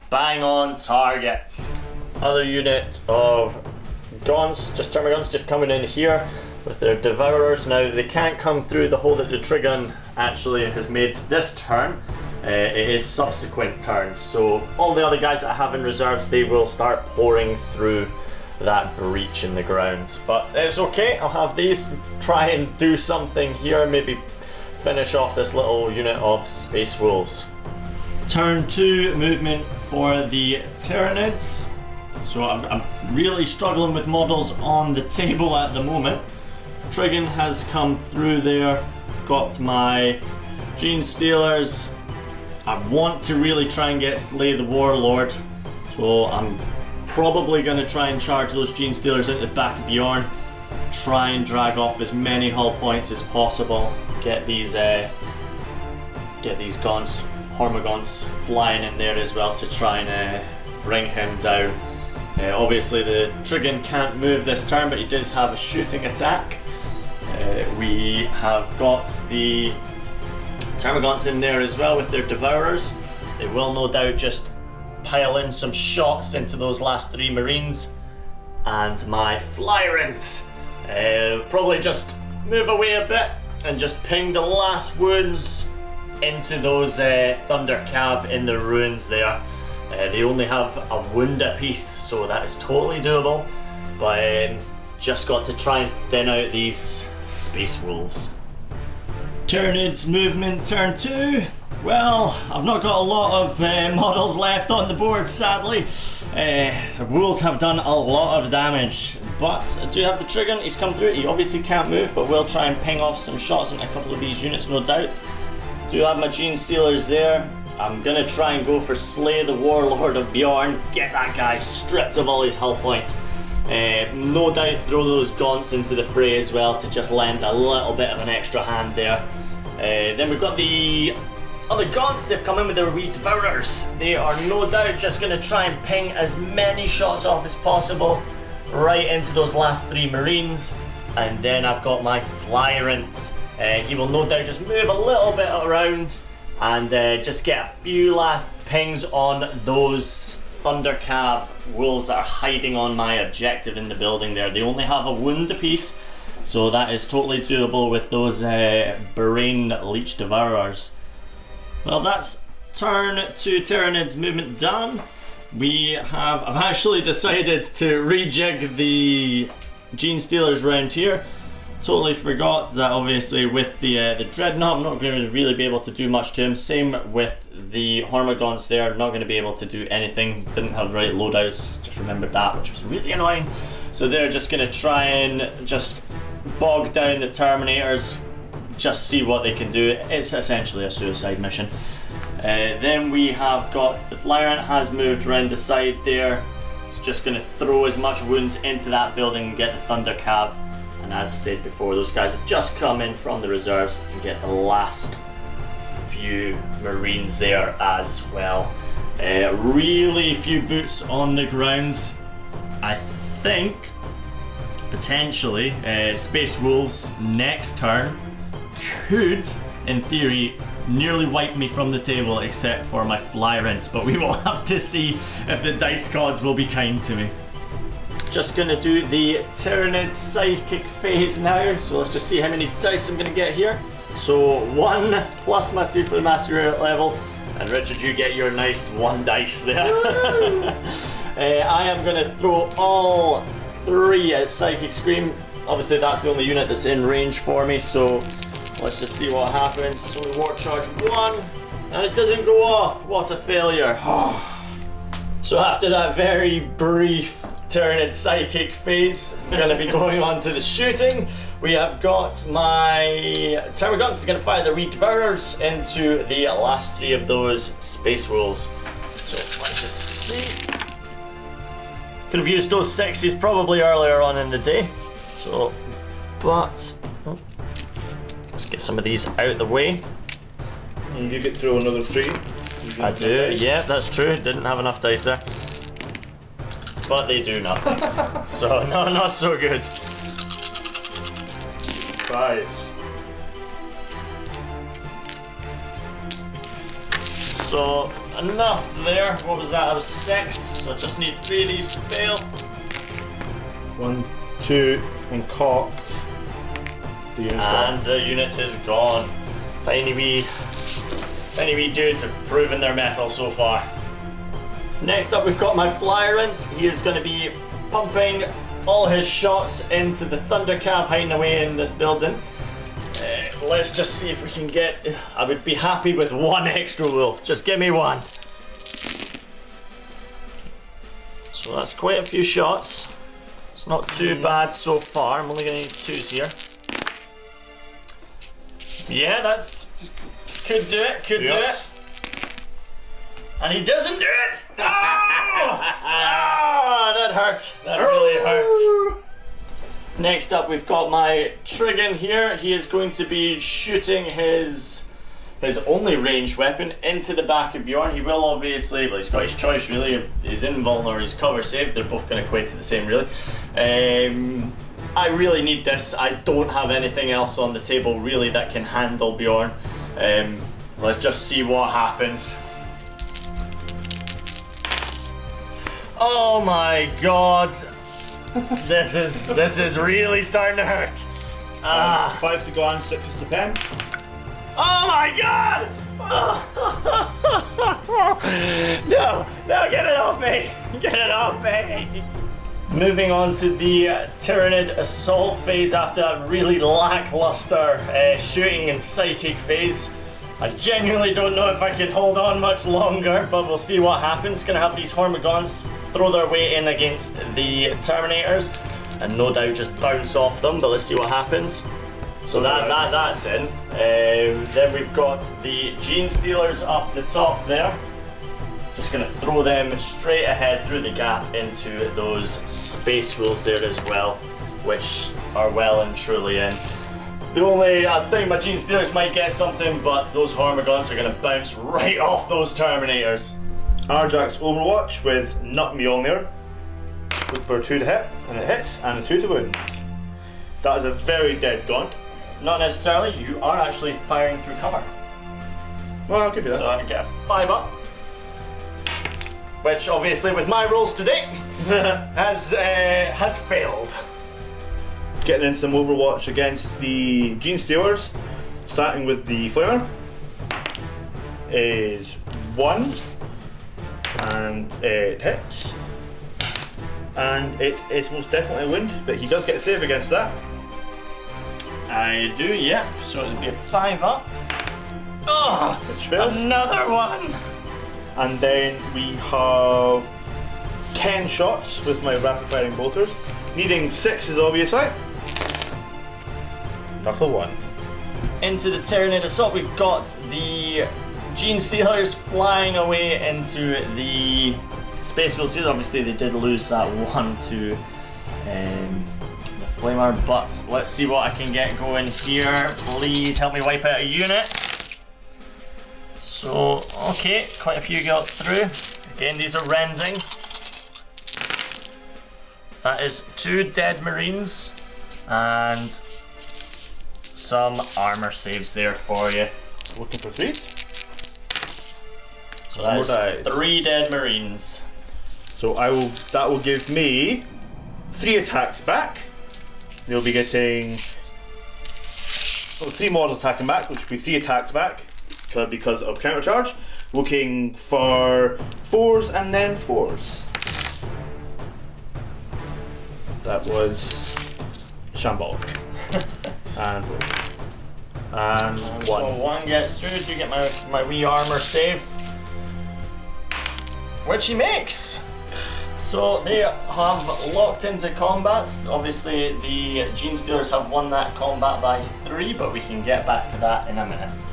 Bang on target. Other unit of guns, just Termagons, just coming in here with their Devourers. Now they can't come through the hole that the Trigon actually has made this turn. It is subsequent turns, so all the other guys that I have in reserves, they will start pouring through that breach in the ground. But it's okay, I'll have these try and do something here, maybe finish off this little unit of Space Wolves. Turn 2 movement for the Tyranids. So I'm really struggling with models on the table at the moment. Trigon has come through there. Got my Gene Stealers. I want to really try and get Slay the Warlord. So I'm probably going to try and charge those Gene Stealers into the back of Bjorn. Try and drag off as many hull points as possible. Get these guns Hormagaunts flying in there as well to try and bring him down. Obviously the Trigon can't move this turn, but he does have a shooting attack. We have got the Termagants in there as well with their Devourers. They will no doubt just pile in some shots into those last 3 Marines. And my Flyrant probably just move away a bit and just ping the last wounds into those Thunder Cav in the ruins there. They only have a wound apiece, so that is totally doable. But just got to try and thin out these Space Wolves. Tyranids movement turn 2. Well, I've not got a lot of models left on the board, sadly. The wolves have done a lot of damage, but I do have the Trigon. He's come through. He obviously can't move, but we'll try and ping off some shots into a couple of these units, no doubt. Do have my Gene Stealers there. I'm gonna try and go for Slay the Warlord of Bjorn. Get that guy stripped of all his hull points. No doubt throw those Gaunts into the fray as well to just lend a little bit of an extra hand there. Then we've got the other Gaunts. They've come in with their wee Devourers. They are no doubt just going to try and ping as many shots off as possible right into those last 3 Marines. And then I've got my Flyrant. He will no doubt just move a little bit around and just get a few last pings on those Thunder Cav wolves that are hiding on my objective in the building there. They only have a wound apiece, so that is totally doable with those Brain Leech Devourers. Well, that's turn 2 Tyranids movement done. I've actually decided to rejig the Gene Stealers round here. Totally forgot that obviously with the Dreadnought I'm not going to really be able to do much to him. Same with the Hormagaunts there, not going to be able to do anything. Didn't have the right loadouts, just remembered that, which was really annoying. So they're just going to try and just bog down the Terminators, just see what they can do. It's essentially a suicide mission. Then we have got the Flyrant has moved around the side there. It's just going to throw as much wounds into that building and get the Thunder Cav. And as I said before, those guys have just come in from the reserves and get the last few Marines there as well. Really few boots on the grounds. I think potentially Space Wolves next turn could, in theory, nearly wipe me from the table except for my Flyrants, but we will have to see if the dice gods will be kind to me. Just gonna do the Tyranid Psychic phase now, so let's just see how many dice I'm gonna get here. So 1 plus my 2 for the Master level, and Richard, you get your nice 1 dice there. I am gonna throw all 3 at Psychic Scream. Obviously that's the only unit that's in range for me, so let's just see what happens. So we War Charge 1, and it doesn't go off. What a failure. So after that very brief Tyranid Psychic phase, we're going to be going on to the shooting. We have got my Termagants are going to fire their wee Devourers into the last 3 of those Space Wolves. So let's just see. Could have used those 6s probably earlier on in the day. So, but let's get some of these out of the way. And you get through another 3. I do, yeah, that's true. Didn't have enough dice there. But they do nothing. So, no, not so good. 5s. So, enough there. What was that? That was 6. So I just need 3 of these to fail. 1, 2, and cocked. The unit's gone. And the unit is gone. Tiny wee dudes have proven their mettle so far. Next up we've got my Flyrant. He is going to be pumping all his shots into the Thunder Cav hiding away in this building. Let's just see if we can get... I would be happy with 1 extra wolf. Just give me 1. So that's quite a few shots. It's not too bad so far. I'm only going to need 2s here. Yeah, that's... Could do it, could do it. And he doesn't do it! Oh! Ah, that hurt. That really hurt. Next up we've got my Trigon here. He is going to be shooting his his only ranged weapon into the back of Bjorn. He will obviously, well, he's got his choice really. If he's invuln or his cover save, they're both going to equate to the same really. I really need this. I don't have anything else on the table really that can handle Bjorn. Let's just see what happens. Oh my god. This is really starting to hurt. 5 to go on, 6 to pen. Oh my god! No, get it off me! Get it off me! Moving on to the Tyranid assault phase after that really lackluster shooting and psychic phase. I genuinely don't know if I can hold on much longer, but we'll see what happens. Gonna have these Hormagaunts throw their way in against the Terminators and no doubt just bounce off them, but let's see what happens. So that's in. Then we've got the Gene Stealers up the top there. Just gonna throw them straight ahead through the gap into those Space Wolves there as well, which are well and truly in. The only, I think my Gene Stealers might get something, but those Hormagaunts are gonna bounce right off those Terminators. Arjack's Overwatch with Nut Mjolnir. Look for a 2 to hit, and it hits, and a 2 to wound. That is a very dead gaunt. Not necessarily, you are actually firing through cover. Well, I'll give you that. So I get a 5 up. Which obviously with my rolls to date has failed. Getting in some Overwatch against the Gene Stealers, starting with the Flamer, is 1, and it hits, and it is most definitely a wound, but he does get a save against that. I do, yeah, so it'll be a 5 up. Oh, Which fails. another one! And then we have 10 shots with my rapid firing bolters, needing 6s obviously. Knuckle 1. Into the Tyranid assault, we've got the Gene Stealers flying away into the Space Wolves here. Obviously they did lose that one to the Flamer, but let's see what I can get going here. Please help me wipe out a unit. So, okay, quite a few got through. Again, these are rending. That is 2 dead Marines and some armor saves there for you. Looking for 3s. So that is 3 dead Marines. So that will give me 3 attacks back. They'll be getting 3 models attacking back, which will be 3 attacks back because of countercharge. Looking for 4s and then 4s. That was shambolic. And 4. And 1. So 1 gets through. Do you get my wee armor save? Which he makes. So they have locked into combat. Obviously the Gene Stealers have won that combat by 3, but we can get back to that in a minute.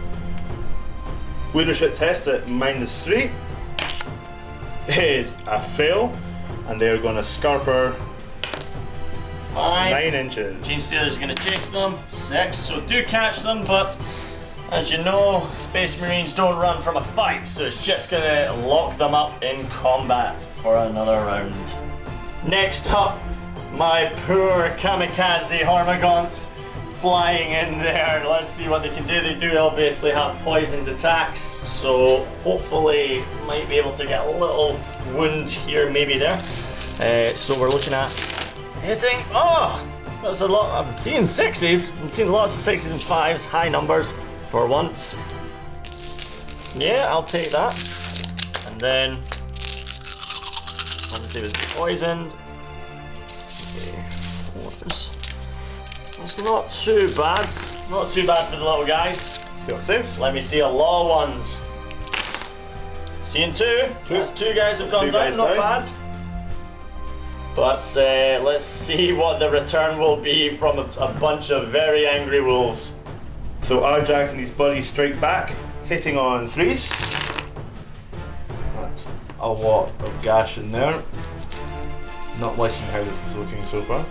Leadership test at -3 is a fail, and they're going to scarper 5. 9 inches. Gene Stealers are going to chase them. 6. So do catch them, but as you know, Space Marines don't run from a fight, so it's just going to lock them up in combat for another round. Next up, my poor kamikaze Hormagaunts flying in there. Let's see what they can do. They do obviously have poisoned attacks, so hopefully might be able to get a little wound here, maybe there. So we're looking at hitting. Oh, that was a lot. I'm seeing 6s. I'm seeing lots of 6s and 5s, high numbers for once. Yeah, I'll take that. And then obviously it was poisoned. Okay, 4s. It's not too bad. Not too bad for the little guys. Got saves. Let me see a lot of ones. Seeing 2. That's 2 guys have gone down, not bad. But let's see what the return will be from a bunch of very angry wolves. So Arjack and his buddies strike back, hitting on 3s. That's a lot of gash in there. Not liking how this is looking so far.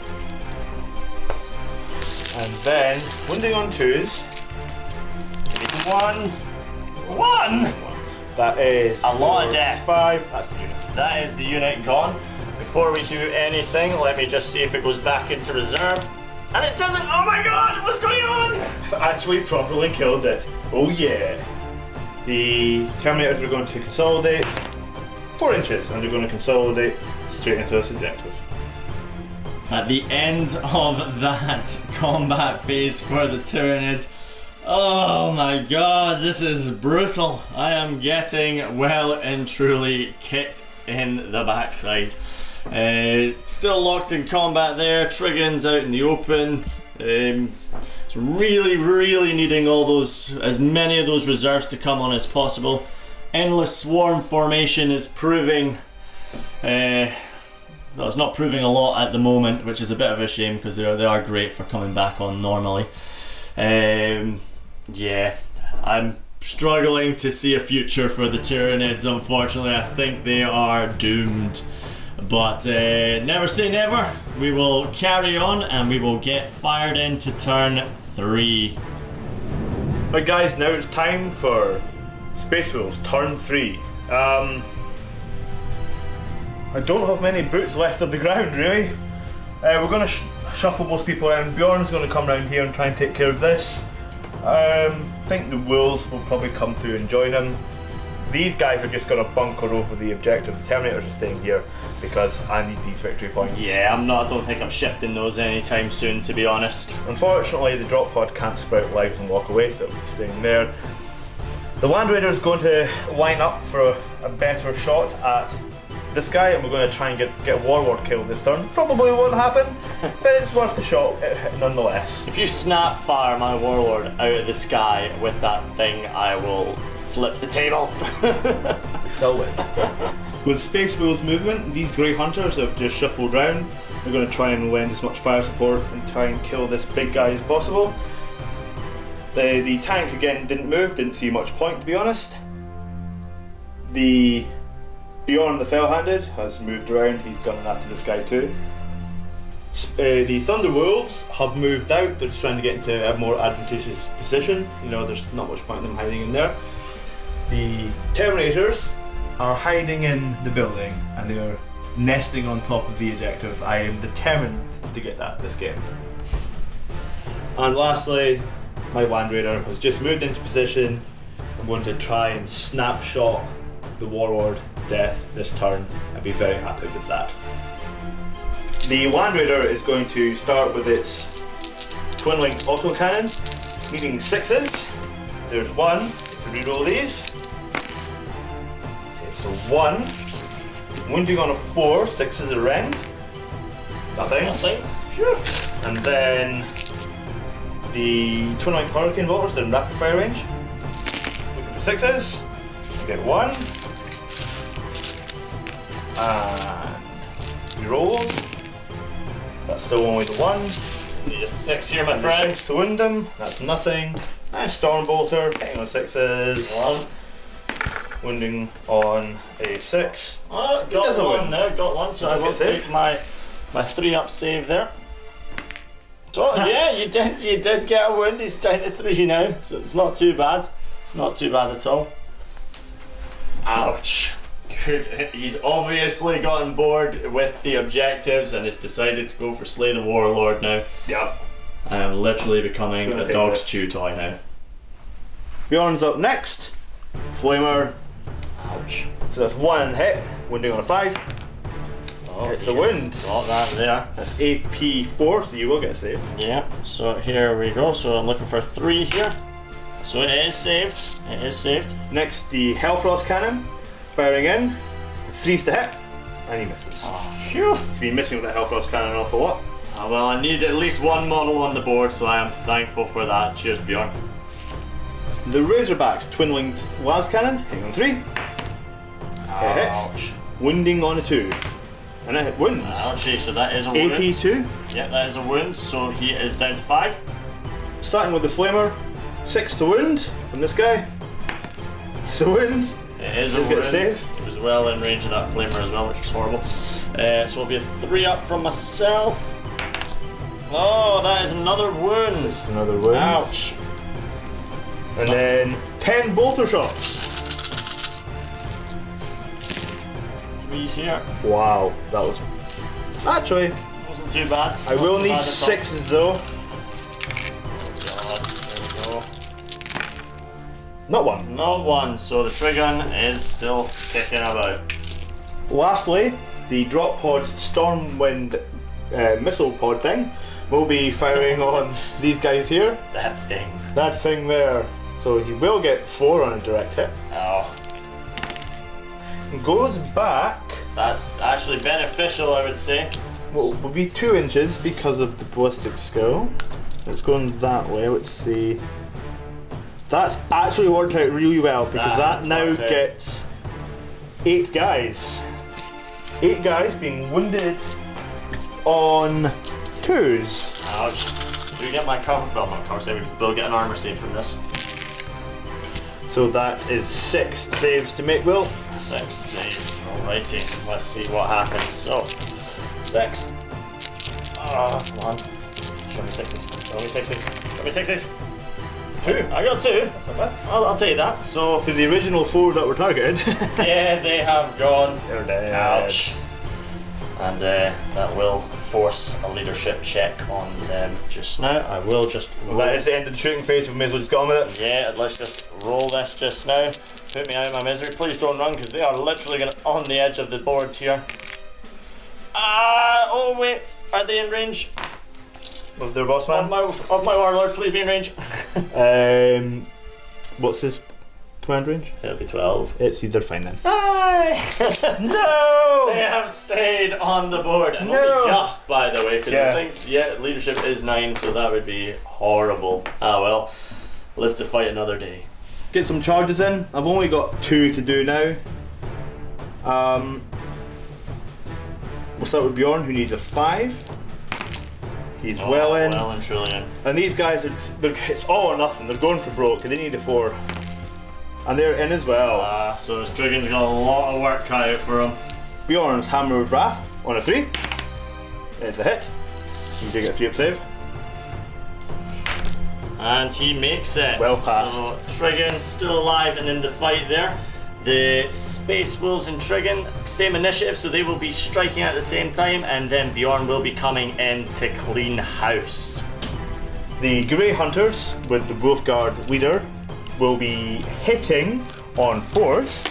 And then wounding on 2s. Give me some 1s. 1! That is A lot of death. 5. That's the unit. That is the unit gone. Before we do anything, let me just see if it goes back into reserve. And it doesn't! Oh my god! What's going on? I've actually properly killed it. Oh yeah. The Terminators are going to consolidate 4 inches, and they're going to consolidate straight into this objective. At the end of that combat phase for the Tyranids, oh my god, this is brutal. I am getting well and truly kicked in the backside. Still locked in combat there, Trigon's out in the open. It's really needing all those, as many of those reserves to come on as possible. Endless Swarm formation is proving, well, it's not proving a lot at the moment, which is a bit of a shame because they are great for coming back on normally. Yeah, I'm struggling to see a future for the Tyranids, unfortunately. I think they are doomed. But never say never. We will carry on and we will get fired into turn 3. Right guys, now it's time for Space Wolves turn 3. I don't have many boots left of the ground really. We're going to shuffle most people around. Bjorn's going to come around here and try and take care of this. I think the Wolves will probably come through and join him. These guys are just going to bunker over the objective. The Terminators are staying here because I need these victory points. Yeah, I don't think I'm shifting those anytime soon, to be honest. Unfortunately, the drop pod can't sprout legs and walk away, so it'll be staying there. The Land Raider is going to line up for a better shot at this guy, and we're going to try and get Warlord killed this turn. Probably won't happen, but it's worth the shot nonetheless. If you snap fire my Warlord out of the sky with that thing, I will flip the table. We still win. With Space Wolves movement, these Grey Hunters have just shuffled round. They're going to try and lend as much fire support and try and kill this big guy as possible. The tank again didn't move, didn't see much point to be honest. The Bjorn the Fell-Handed has moved around, he's gunning after this guy too. The Thunder Wolves have moved out, they're just trying to get into a more advantageous position. You know, there's not much point in them hiding in there. The Terminators are hiding in the building and they are nesting on top of the objective. I am determined to get that this game. And lastly, my Land Raider has just moved into position. I'm going to try and snapshot the Warlord to death this turn. I'd be very happy with that. The Land Raider is going to start with its twin-linked autocannon, needing 6s. There's 1, to reroll these. Okay, so 1. Wounding on a 4, 6 is a rend. Nothing. And then the twin-linked Hurricane Bolters are in rapid fire range. Looking for 6s. Get 1. And reroll. That's still only the 1. Need a 6 here, my friend. 6 to wound him. That's nothing. And Stormbolter, hitting on 6s. 1. Wounding on a 6. Oh, got one now, got one, so I will take my 3-up save there. So yeah, you did get a wound, he's down to 3 now, so it's not too bad. Not too bad at all. Ouch. Good. He's obviously gotten bored with the objectives and has decided to go for Slay the Warlord now. Yep. I am literally becoming a dog's chew toy now. Bjorn's up next. Flamer. Ouch. So that's 1 hit, wounding on a 5. Oh, it's a wound. Got that there. That's AP4, so you will get a save. Yeah, so here we go. So I'm looking for 3 here. So it is saved. It is saved. Next, the Hellfrost Cannon. Firing in. 3's to hit. And he misses. Oh, phew. He's been missing with that Hellfrost Cannon an awful lot. Well, I need at least 1 model on the board, so I am thankful for that. Cheers, Bjorn. The Razorback's twin-linked Las Cannon. Hitting on 3. It hits. Ouch. Wounding on a 2. And it wounds. Ouchie, so that is a wound. AP2. Yep, that is a wound, so he is down to 5. Starting with the Flamer. 6 to wound from this guy. It's a wound. It is a Just get a wound. save. He was well in range of that Flamer as well, which was horrible. So it'll be a 3-up from myself. Oh, that is another wound. Another wound. Ouch. And then 10 bolter shots. 3's here. Wow, that was actually Wasn't too bad. I will Not too need bad at all. 6s though. God, there we go. Not one. Not one, so the Trigun is still kicking about. Lastly, the drop pod's Stormwind missile pod thing will be firing on these guys here. That thing. That thing there. So he will get 4 on a direct hit. Oh, Goes back, that's actually beneficial, I would say. well, will be 2 inches because of the ballistic skill. It's going that way, let's see. That's actually worked out really well because That that has now worked out. gets 8 guys. 8 guys being wounded on 2s. Ouch. Do we get my cover? Well, my cover save. We'll get an armor save from this. So that is 6 saves to make, Will. 6 saves. Alrighty. Let's see what happens. So, 6. Come on. Show me 6s. Show me 6s. Show me 6s. 2. I got 2. That's not bad. I'll take that. So, So the original 4 that were targeted. yeah, they have gone. They're dead. Ouch. And that will force a leadership check on them just now. I will just roll. That is the end of the shooting phase, we may as well just get on with it. Yeah, let's just roll this just now. Put me out of my misery. Please don't run, because they are literally going to on the edge of the board here. Oh wait, are they in range? Of their boss Of man. my warlord, please be in range. What's his command range? It'll be 12. It's either fine then. Hi! No! They have stayed on the board, and No. only just, by the way, because Yeah. I think, leadership is 9, so that would be horrible. Ah well, live to fight another day. Get some charges in. I've only got 2 to do now. We'll start with Bjorn, who needs a 5. He's well in. Well and truly in. And these guys, it's all or nothing. They're going for broke. They need a 4. And they're in as well. So this Dragon's got a lot of work cut out for him. Bjorn's Hammer of Wrath on a 3. It's a hit. You do get a 3 up save. And he makes it. Well passed. So Trigon's still alive and in the fight there. The Space Wolves and Trigon, same initiative, so they will be striking at the same time, and then Bjorn will be coming in to clean house. The Grey Hunters, with the Wolfguard leader, will be hitting on 4s.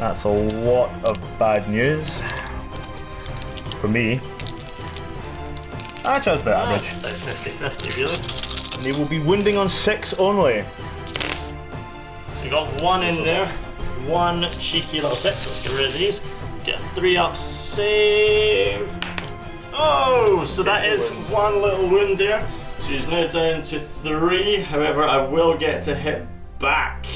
That's a lot of bad news for me. Actually, that's about average. It's about 50-50 really. And they will be wounding on 6 only. So you got 1 in there, 1 cheeky little 6, let's get rid of these. Get a 3 up save. Oh, so that is 1 little wound there. So he's now down to 3, however I will get to hit back.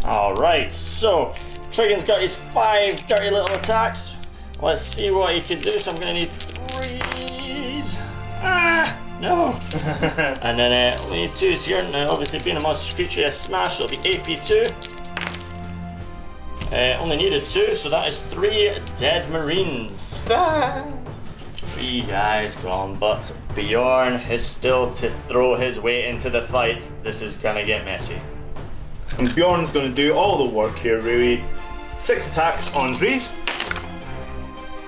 Alright, so Trigon's got his 5 dirty little attacks. Let's see what he can do, so I'm going to need 3s. No. And then we need 2s here. Now obviously being a monster creature, a smash, it'll be AP2. Only needed 2, so that is 3 dead marines. 3 guys gone, but Bjorn is still to throw his weight into the fight. This is gonna get messy. And Bjorn's going to do all the work here, really. 6 attacks on 3s.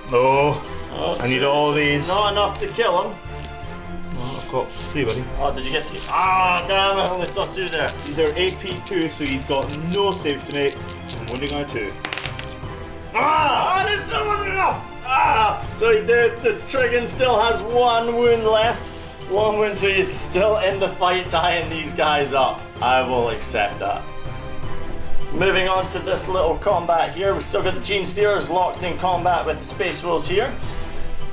No. Oh, I need so all it's these. Not enough to kill him. Oh, I've got 3, buddy. Oh, did you get 3? Ah, damn it, I only saw 2 there. These are AP2, so he's got no saves to make. I'm wounding on 2. Ah, there still wasn't enough. Ah, so he did. The Trigon still has 1 wound left. 1 wound, so he's still in the fight tying these guys up. I will accept that. Moving on to this little combat here, we've still got the Gene Stealers locked in combat with the Space Wolves here.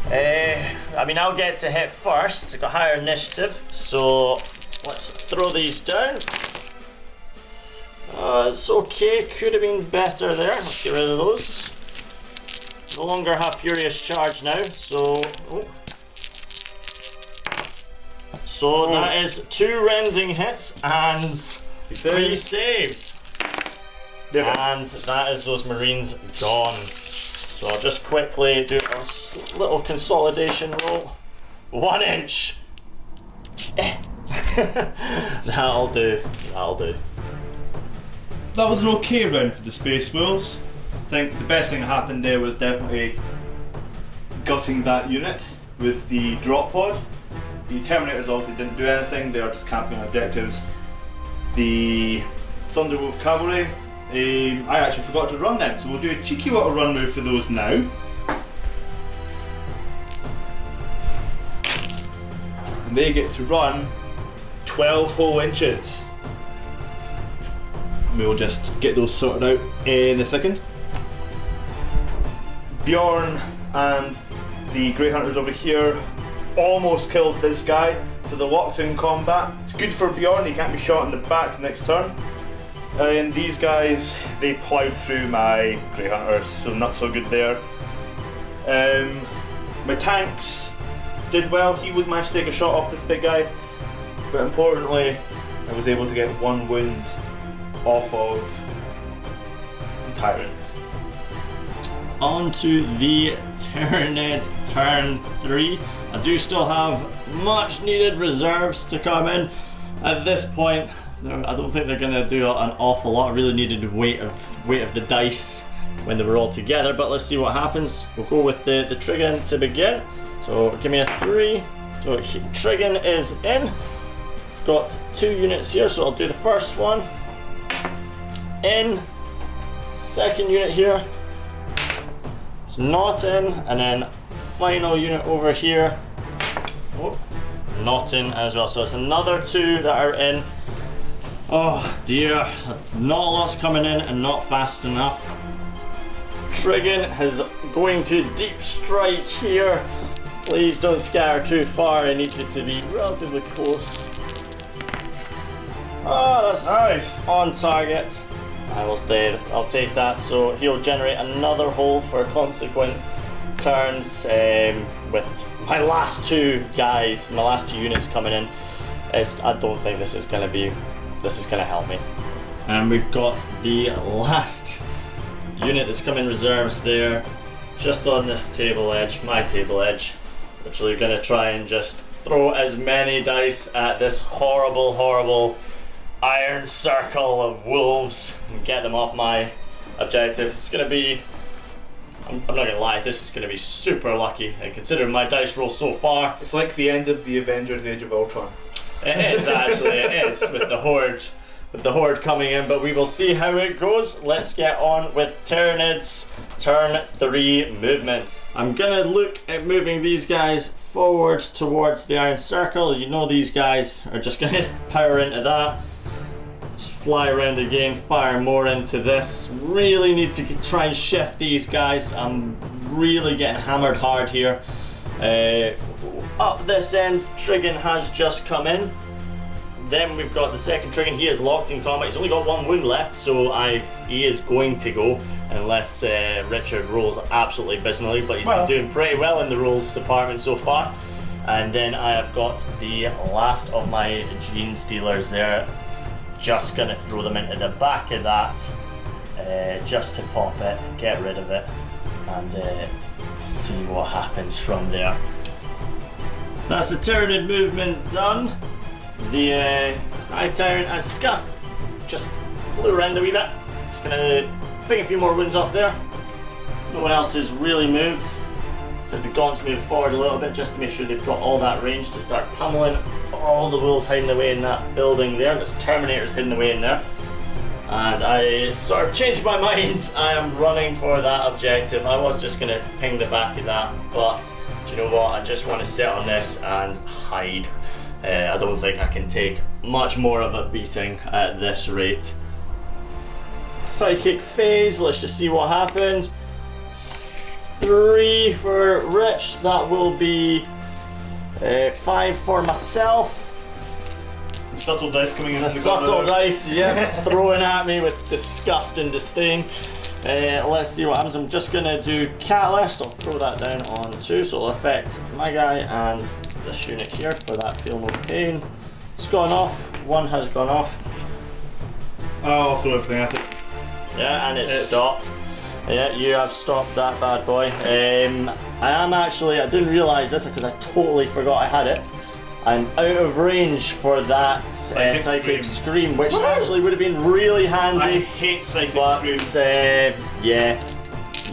I mean, I'll get to hit first. I've got higher initiative, so let's throw these down. It's okay, could have been better there. Let's get rid of those. No longer have Furious Charge now, so... So that is 2 rending hits and 3 saves. And that is those Marines gone. So I'll just quickly do a little consolidation roll. 1 inch. That'll do. That'll do. That was an okay round for the Space Wolves. I think the best thing that happened there was definitely gutting that unit with the drop pod. The Terminators obviously didn't do anything, they are just camping on objectives. The Thunderwolf Cavalry, I actually forgot to run them, so we'll do a cheeky little run move for those now. And they get to run 12 whole inches. We'll just get those sorted out in a second. Bjorn and the Grey Hunters over here almost killed this guy, so they're locked in combat. It's good for Bjorn, he can't be shot in the back next turn. And these guys, they ploughed through my Grey Hunters, so not so good there. My tanks did well, he was managed to take a shot off this big guy, but importantly, I was able to get one wound off of the Tyrant. On to the Tyranid turn 3. I do still have much needed reserves to come in. At this point, I don't think they're going to do an awful lot. I really needed weight of the dice when they were all together, but let's see what happens. We'll go with the Trigon to begin. So give me a 3. So Trigon is in. I've got 2 units here, so I'll do the first one. In. Second unit here. It's not in, and then final unit over here. Oh, not in as well. So it's another 2 that are in. Oh dear, not a lot's coming in and not fast enough. Trigon is going to deep strike here. Please don't scatter too far. I need you to be relatively close. Oh, that's nice. On target. I will stay. I'll take that. So he'll generate another hole for consequent turns. With my last 2 guys, my last 2 units coming in, I don't think this is going to help me. And we've got the last unit that's come in reserves there, just on this table edge, my table edge. Literally going to try and just throw as many dice at this horrible, horrible iron circle of wolves and get them off my objective. It's going to be, I'm not going to lie, this is going to be super lucky, and considering my dice roll so far. It's like the end of the Avengers Age of Ultron. It is actually, it is, with the horde coming in, but we will see how it goes. Let's get on with Tyranids turn 3 movement. I'm gonna look at moving these guys forward towards the iron circle. You know these guys are just gonna power into that. Just fly around again, fire more into this. Really need to try and shift these guys. I'm really getting hammered hard here. Up this end, Trigon has just come in. Then we've got the second Trigon. He is locked in combat. He's only got 1 wound left, so he is going to go unless Richard rolls absolutely abysmally. But he's been doing pretty well in the rolls department so far. And then I have got the last of my Gene Stealers there. Just gonna throw them into the back of that, just to pop it, get rid of it, and see what happens from there. That's the Tyranid movement done. The Hive Tyrant has just flew around a wee bit. Just gonna pick a few more wounds off there. No one else has really moved. So the Gaunts move forward a little bit just to make sure they've got all that range to start pummeling all the wolves hiding away in that building there. There's Terminators hidden away in there. And I sort of changed my mind. I am running for that objective. I was just going to ping the back of that, but do you know what? I just want to sit on this and hide. I don't think I can take much more of a beating at this rate. Psychic phase, let's just see what happens. 3 for Rich, that will be 5 for myself. Subtle dice coming in. The subtle dice, yeah, throwing at me with disgust and disdain. Let's see what happens. I'm just gonna do Catalyst. I'll throw that down on 2, so it'll affect my guy and this unit here for that feel no pain. It's gone off. 1 has gone off. I'll throw everything at it. Yeah, and it's stopped. Yeah, you have stopped that bad boy. I didn't realise this because I totally forgot I had it. I'm out of range for that Psychic Scream, which actually would have been really handy. I hate Psychic Scream. Yeah,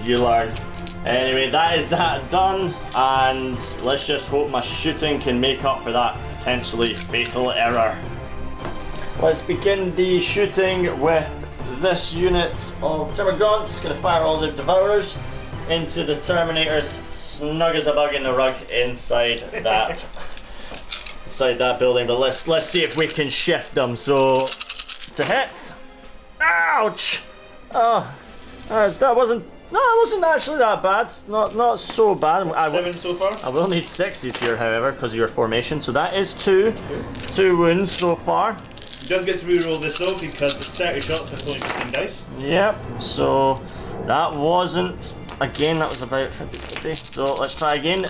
you learn. Anyway, that is that done, and let's just hope my shooting can make up for that potentially fatal error. Let's begin the shooting with this unit of Termagants. Gonna fire all the Devourers into the Terminators, snug as a bug in the rug inside that building. But let's see if we can shift them. So to hit. Ouch! That wasn't actually that bad. Not so bad. 7 so far. I will need 6s here, however, because of your formation. So that is 2 wounds so far. He does get to reroll this though because it's 30 shots and only 15 dice. Yep. So that wasn't. Again, that was about 50-50. So let's try again.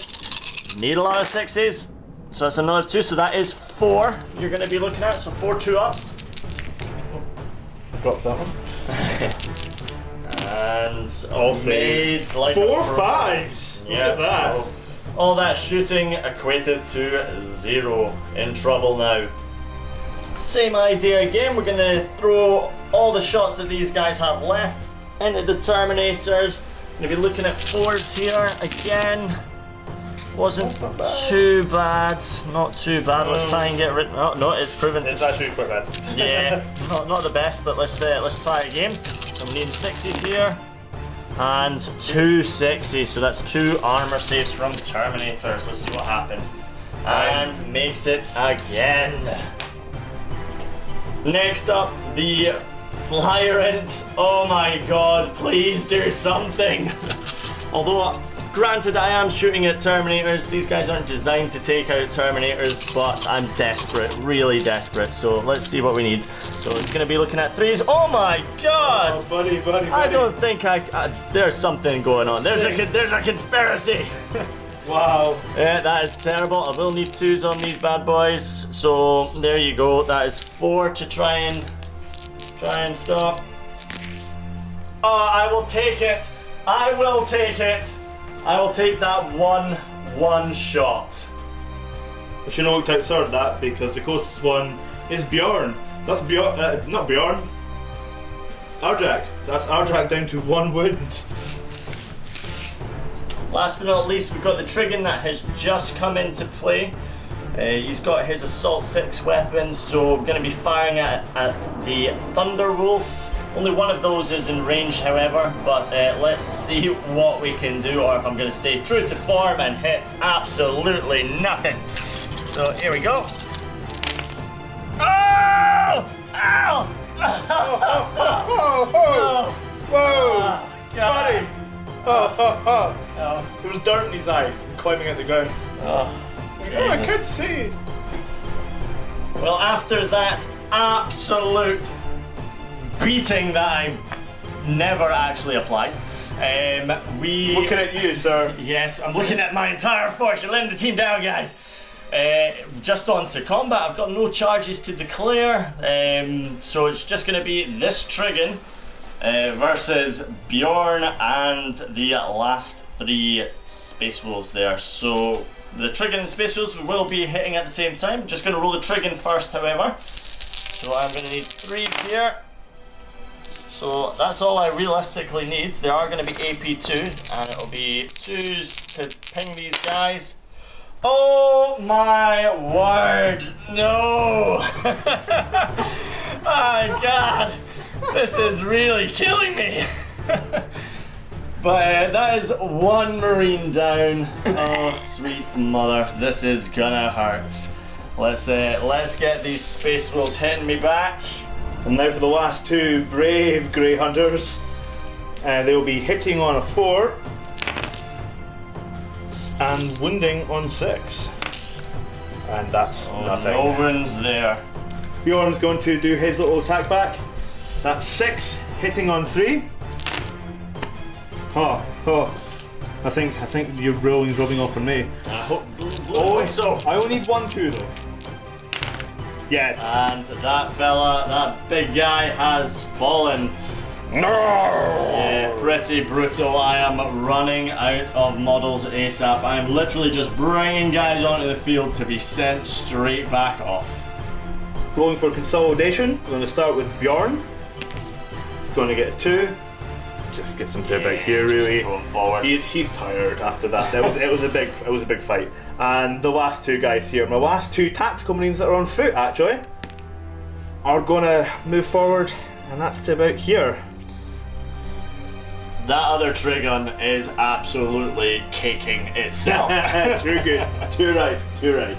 Need a lot of 6s. So that's another 2. So that is 4 you're going to be looking at. So 4 2-ups. Drop that one. And all made like 4 5s. Look at that. So all that shooting equated to 0. In trouble now. Same idea again. We're going to throw all the shots that these guys have left into the Terminators. Going to be looking at 4s here again. Wasn't too bad. Not too bad. Let's try and get rid. Oh no, it's proven. It's actually quite bad. Yeah, not the best, but let's try again. So we need 6s here, and 2 6s. So that's 2 armor saves from Terminators. Let's see what happens. And makes it again. Next up, the Flyrant. Oh my god, please do something. Although, granted, I am shooting at Terminators. These guys aren't designed to take out Terminators, but I'm desperate, really desperate. So let's see what we need. So it's going to be looking at 3s. Oh my god! Oh, buddy. I don't think there's something going on. There's a conspiracy. Wow. Yeah, that is terrible. I will need 2s on these bad boys. So there you go. That is 4 to try and stop. Oh, I will take it. I will take it. I will take that one shot. I should have looked outside that because the closest one is Bjorn. That's Bjorn, not Bjorn. Arjak. That's Arjak down to 1 wound. Last but not least, we've got the Trigon that has just come into play. He's got his Assault 6 weapons, so we're going to be firing at the Thunder Wolves. Only one of those is in range, however, but let's see what we can do, or if I'm going to stay true to form and hit absolutely nothing. So here we go. Oh! Ow! Oh! Whoa! God. Buddy! Oh. There was dirt in his eye from climbing out the ground. Oh, Oh, I can't see. well, after that absolute beating that I never actually applied, Looking at you, sir. Yes, I'm looking at my entire force. You're letting the team down, guys. Just on to combat. I've got no charges to declare, so it's just going to be this Trigon versus Bjorn and the last 3 Space Wolves there. So the Trigon and Space Wolves will be hitting at the same time. Just going to roll the Trigon first, however. So I'm going to need 3s here. So that's all I realistically need. They are going to be AP2, and it'll be 2s to ping these guys. Oh my word, no! My god, this is really killing me. But that is 1 Marine down. Oh sweet mother, this is gonna hurt. Let's get these Space Wolves hitting me back. And now for the last 2 brave Grey Hunters. They will be hitting on a 4 and wounding on 6. And that's nothing. No wounds there. Bjorn's going to do his little attack back. That's 6 hitting on 3. I think your rolling's rubbing off on me. I hope so. I only need 1 2 though. Yeah. And that fella, that big guy has fallen. Yeah, pretty brutal. I am running out of models ASAP. I am literally just bringing guys onto the field to be sent straight back off. Going for consolidation. We're going to start with Bjorn. He's going to get a 2. Just gets him to about here, really. Going forward. He's tired after that. It was a big fight. And the last 2 guys here, my last 2 tactical marines that are on foot actually, are going to move forward, and that's to about here. That other Trigon is absolutely caking itself. Too good. Too right.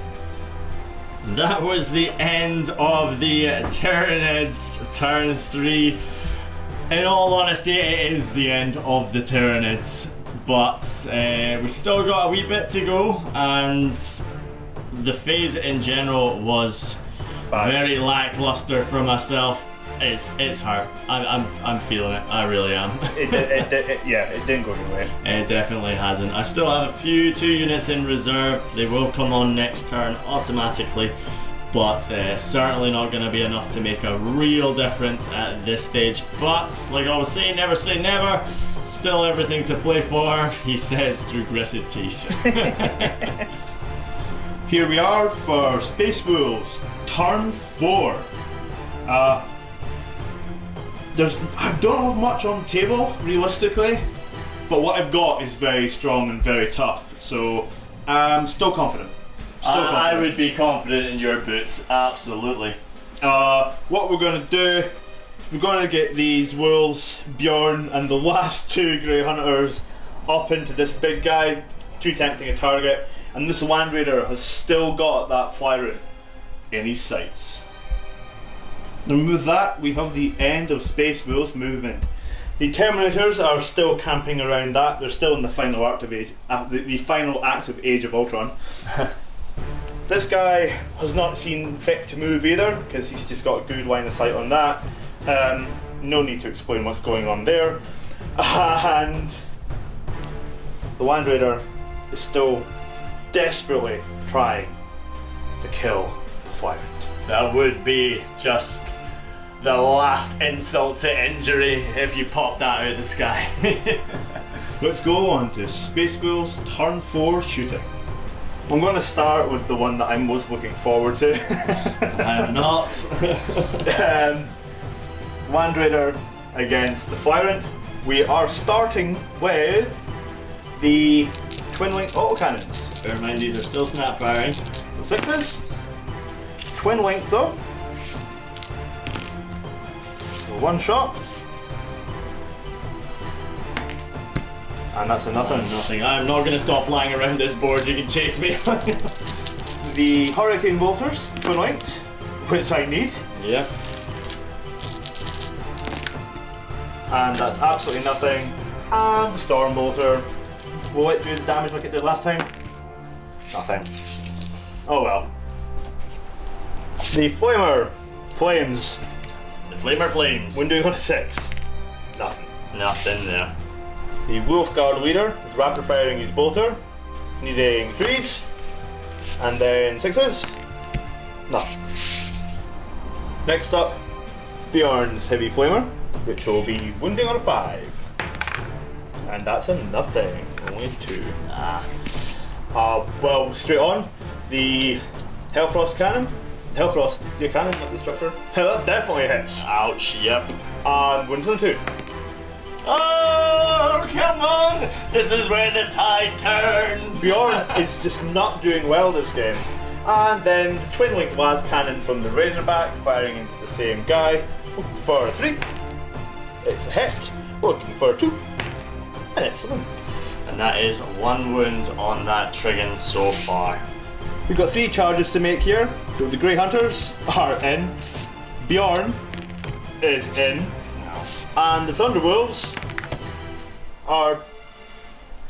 That was the end of the Tyranids turn 3. In all honesty, it is the end of the Tyranids, but we've still got a wee bit to go, and the phase in general was very lackluster for myself. It's hurt. I'm feeling it. I really am. It didn't go your way. It definitely hasn't. I still have a few 2 units in reserve. They will come on next turn automatically, but certainly not going to be enough to make a real difference at this stage. But like I was saying, never say never. Still everything to play for, he says through gritted teeth. Here we are for Space Wolves, turn 4. I don't have much on the table, realistically, but what I've got is very strong and very tough, so I'm still confident. I would be confident in your boots, absolutely. What we're going to do, we're going to get these wolves, Bjorn, and the last 2 Grey Hunters up into this big guy, too tempting a target, and this Land Raider has still got that fly route in his sights. And with that, we have the end of Space Wolves movement. The Terminators are still camping around that. They're still in the final act of the final act of Age of Ultron. This guy has not seen fit to move either, because he's just got a good line of sight on that. No need to explain what's going on there. And the Land Raider is still desperately trying to kill the Flyrant. That would be just the last insult to injury if you pop that out of the sky. Let's go on to Space Wolves turn 4 shooting. I'm going to start with the one that I'm most looking forward to. I am not. Land Raider against the Flyrant. We are starting with the twin-wing autocannons. Bear in mind these are still snap firing. So 6s. Twin length though. So 1 shot. And that's a nothing. Nothing. I'm not going to stop flying around this board. You can chase me. The Hurricane Bolters, twin linked, which I need. Yeah. And that's absolutely nothing. And the Storm Bolter. Will it do the damage like it did last time? Nothing. Oh well. The Flamer Flames. The Flamer Flames. When doing on a 6. Nothing. Nothing there. The Wolf Guard Leader is rapid firing his bolter, needing 3s, and then 6s. Nothing. Next up, Bjorn's Heavy Flamer, which will be wounding on a 5. And that's a nothing. Only 2. Well, straight on, the Hellfrost Cannon. Hellfrost, the cannon, not the structure. That definitely hits. Ouch, yep. And wounds on 2. Oh, come on! This is where the tide turns! Bjorn is just not doing well this game. And then the twin-linked las cannon from the Razorback, firing into the same guy for a 3. It's a hit. Looking for a 2. And it's a wound. And that is 1 wound on that Trigon so far. We've got 3 charges to make here. So the Grey Hunters are in. Bjorn is in. And the Thunderwolves are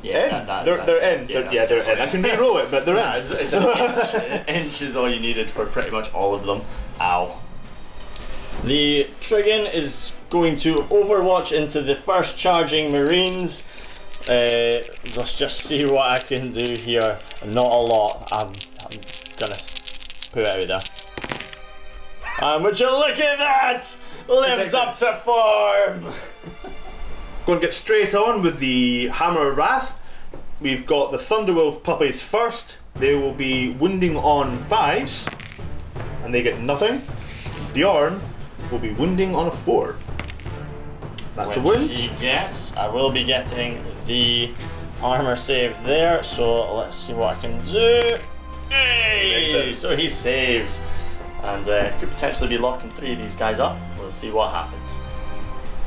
in. They're in. They're in. I can re-roll it, but they're in. It's an inch is all you needed for pretty much all of them. Ow. The Trigon is going to overwatch into the first charging Marines. Let's just see what I can do here. Not a lot. I'm gonna put it out there. And would you look at that? Lives up to form! Going to get straight on with the Hammer of Wrath. We've got the Thunderwolf puppies first. They will be wounding on 5s, and they get nothing. Bjorn will be wounding on a 4. That's a wound. He gets. I will be getting the armor save there, so let's see what I can do. Hey! So he saves, and could potentially be locking 3 of these guys up. We'll see what happens.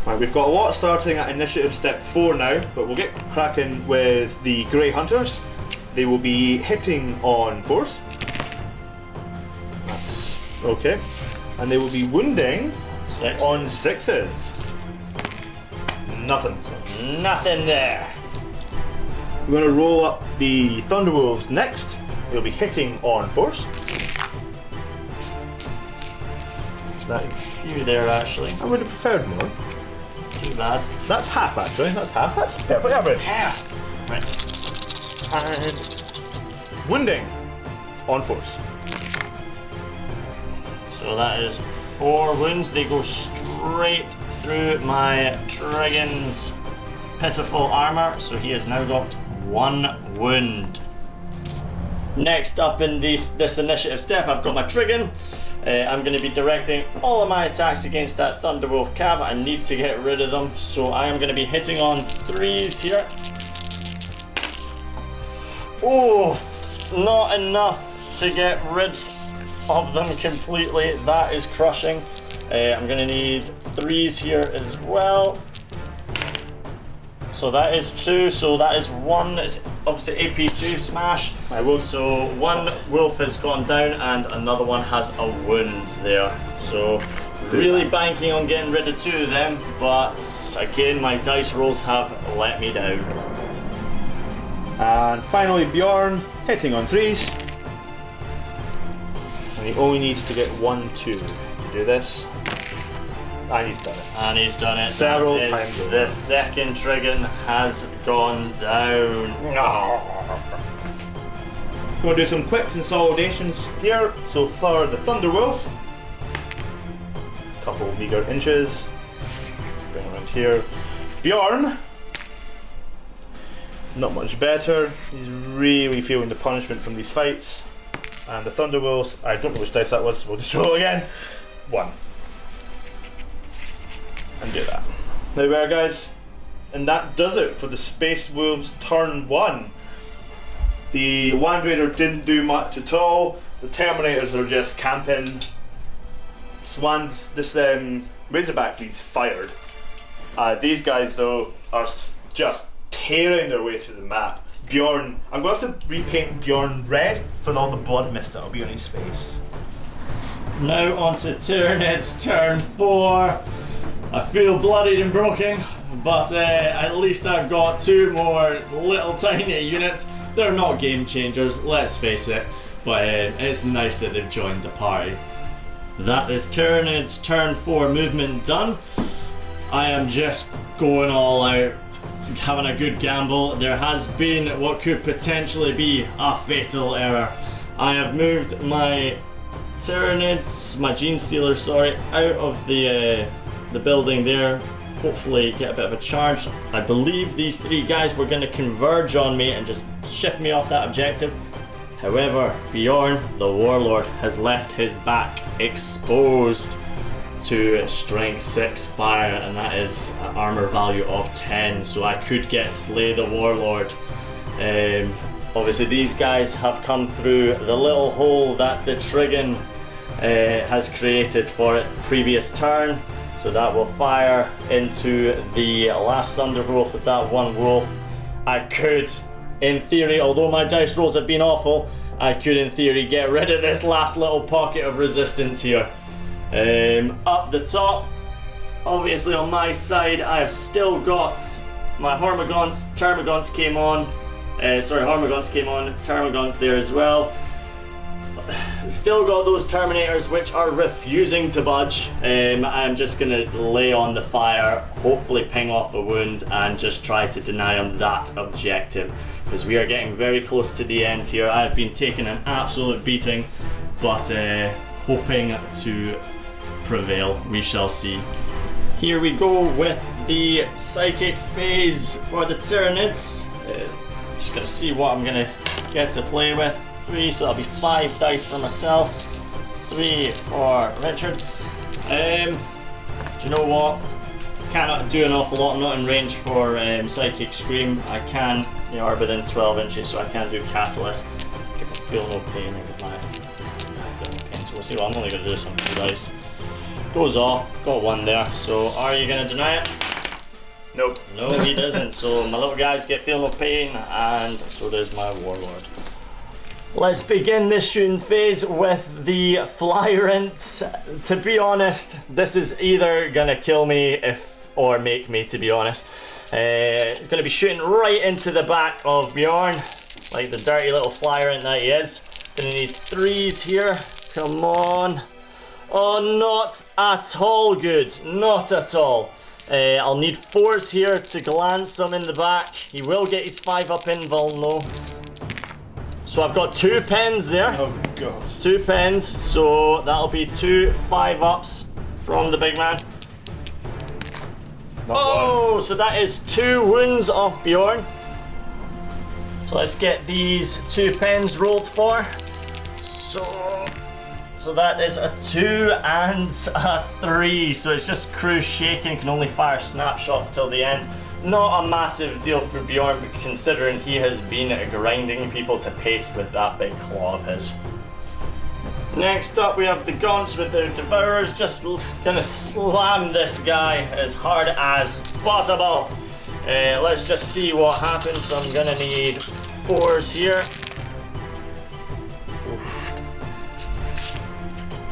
Right, we've got a lot starting at initiative step 4 now, but we'll get cracking with the Grey Hunters. They will be hitting on 4s. That's okay. And they will be wounding on 6s. Nothing. Nothing there. We're going to roll up the Thunderwolves next. They'll be hitting on 4s. A few there actually. I would have preferred more. Too bad. That's half actually. That's half. That's perfect average. Half. Right. And wounding on 4s. So that is 4 wounds. They go straight through my Trigon's pitiful armor. So he has now got 1 wound. Next up in this initiative step, I've got my Trigon. I'm going to be directing all of my attacks against that Thunderwolf Cav. I need to get rid of them, so I am going to be hitting on 3s here. Oh, not enough to get rid of them completely. That is crushing. I'm going to need 3s here as well. So that is 2, so that is 1. It's obviously AP2 smash. So 1 wolf has gone down and another one has a wound there. So really banking on getting rid of 2 of them, but again my dice rolls have let me down. And finally Bjorn hitting on 3s. And he only needs to get 1, 2 to do this. And he's done it. And he's done it. Several times. The second Trigon has gone down. We'll do some quick consolidations here. So for the Thunderwolf, couple meager inches. Bring around here. Bjorn, not much better. He's really feeling the punishment from these fights. And the Thunderwolves, I don't know which dice that was. We'll just roll again. 1. And do that. There we are, guys, and that does it for the Space Wolves turn 1. The Land Raider didn't do much at all. The Terminators are just camping. This Razorback fleet's fired. These guys though are just tearing their way through the map. Bjorn, I'm going to have to repaint Bjorn red for all the blood mist that'll be on his face. Now on to Tyranid's turn 4. I feel bloodied and broken, but at least I've got 2 more little tiny units. They're not game changers, let's face it, but it's nice that they've joined the party. That is Tyranid's turn 4 movement done. I am just going all out, having a good gamble. There has been what could potentially be a fatal error. I have moved my Tyranids, my Gene Stealers, sorry, out of the building there, hopefully get a bit of a charge. I believe these 3 guys were going to converge on me and just shift me off that objective. However, Bjorn, the Warlord, has left his back exposed to strength 6 fire, and that is an armor value of 10, so I could get Slay the Warlord. Obviously these guys have come through the little hole that the Trigon has created for it previous turn. So that will fire into the last Thunderwolf with that 1 wolf. I could, in theory, although my dice rolls have been awful, I could in theory get rid of this last little pocket of resistance here. Up the top, obviously on my side, I've still got my Hormagaunts. Termagants came on. Hormagaunts came on. Termagants there as well. Still got those Terminators which are refusing to budge. I'm just going to lay on the fire, hopefully ping off a wound and just try to deny them that objective, because we are getting very close to the end here. I've been taking an absolute beating, but hoping to prevail. We shall see. Here we go with the psychic phase for the Tyranids. Just gonna see what I'm gonna get to play with. 3, so that'll be 5 dice for myself, 3 for Richard. Do you know what? Cannot do an awful lot. I'm not in range for Psychic Scream. I can, you are within 12 inches, so I can do Catalyst. If I feel no pain, I get my feel no pain. So we'll see what I'm only going to do this on 2 dice. Goes off, got 1 there. So are you going to deny it? Nope. No, he doesn't. So my little guys get feel no pain, and so does my Warlord. Let's begin this shooting phase with the Flyrant. To be honest, this is either gonna kill me or make me, to be honest. Gonna be shooting right into the back of Bjorn, like the dirty little Flyrant that he is. Gonna need 3s here, come on. Oh, not at all good, not at all. I'll need 4s here to glance him in the back. He will get his 5 up invul, no. So I've got 2 pens there. Oh god. 2 pens, so that'll be 2 5-ups from the big man. Oh, so that is 2 wounds off Bjorn. So let's get these 2 pens rolled for. So that is a 2 and a 3. So it's just crew shaking, can only fire snapshots till the end. Not a massive deal for Bjorn, but considering he has been grinding people to paste with that big claw of his. Next up we have the Gaunts with their Devourers, just gonna slam this guy as hard as possible. Let's just see what happens. So I'm gonna need 4s here. Oof.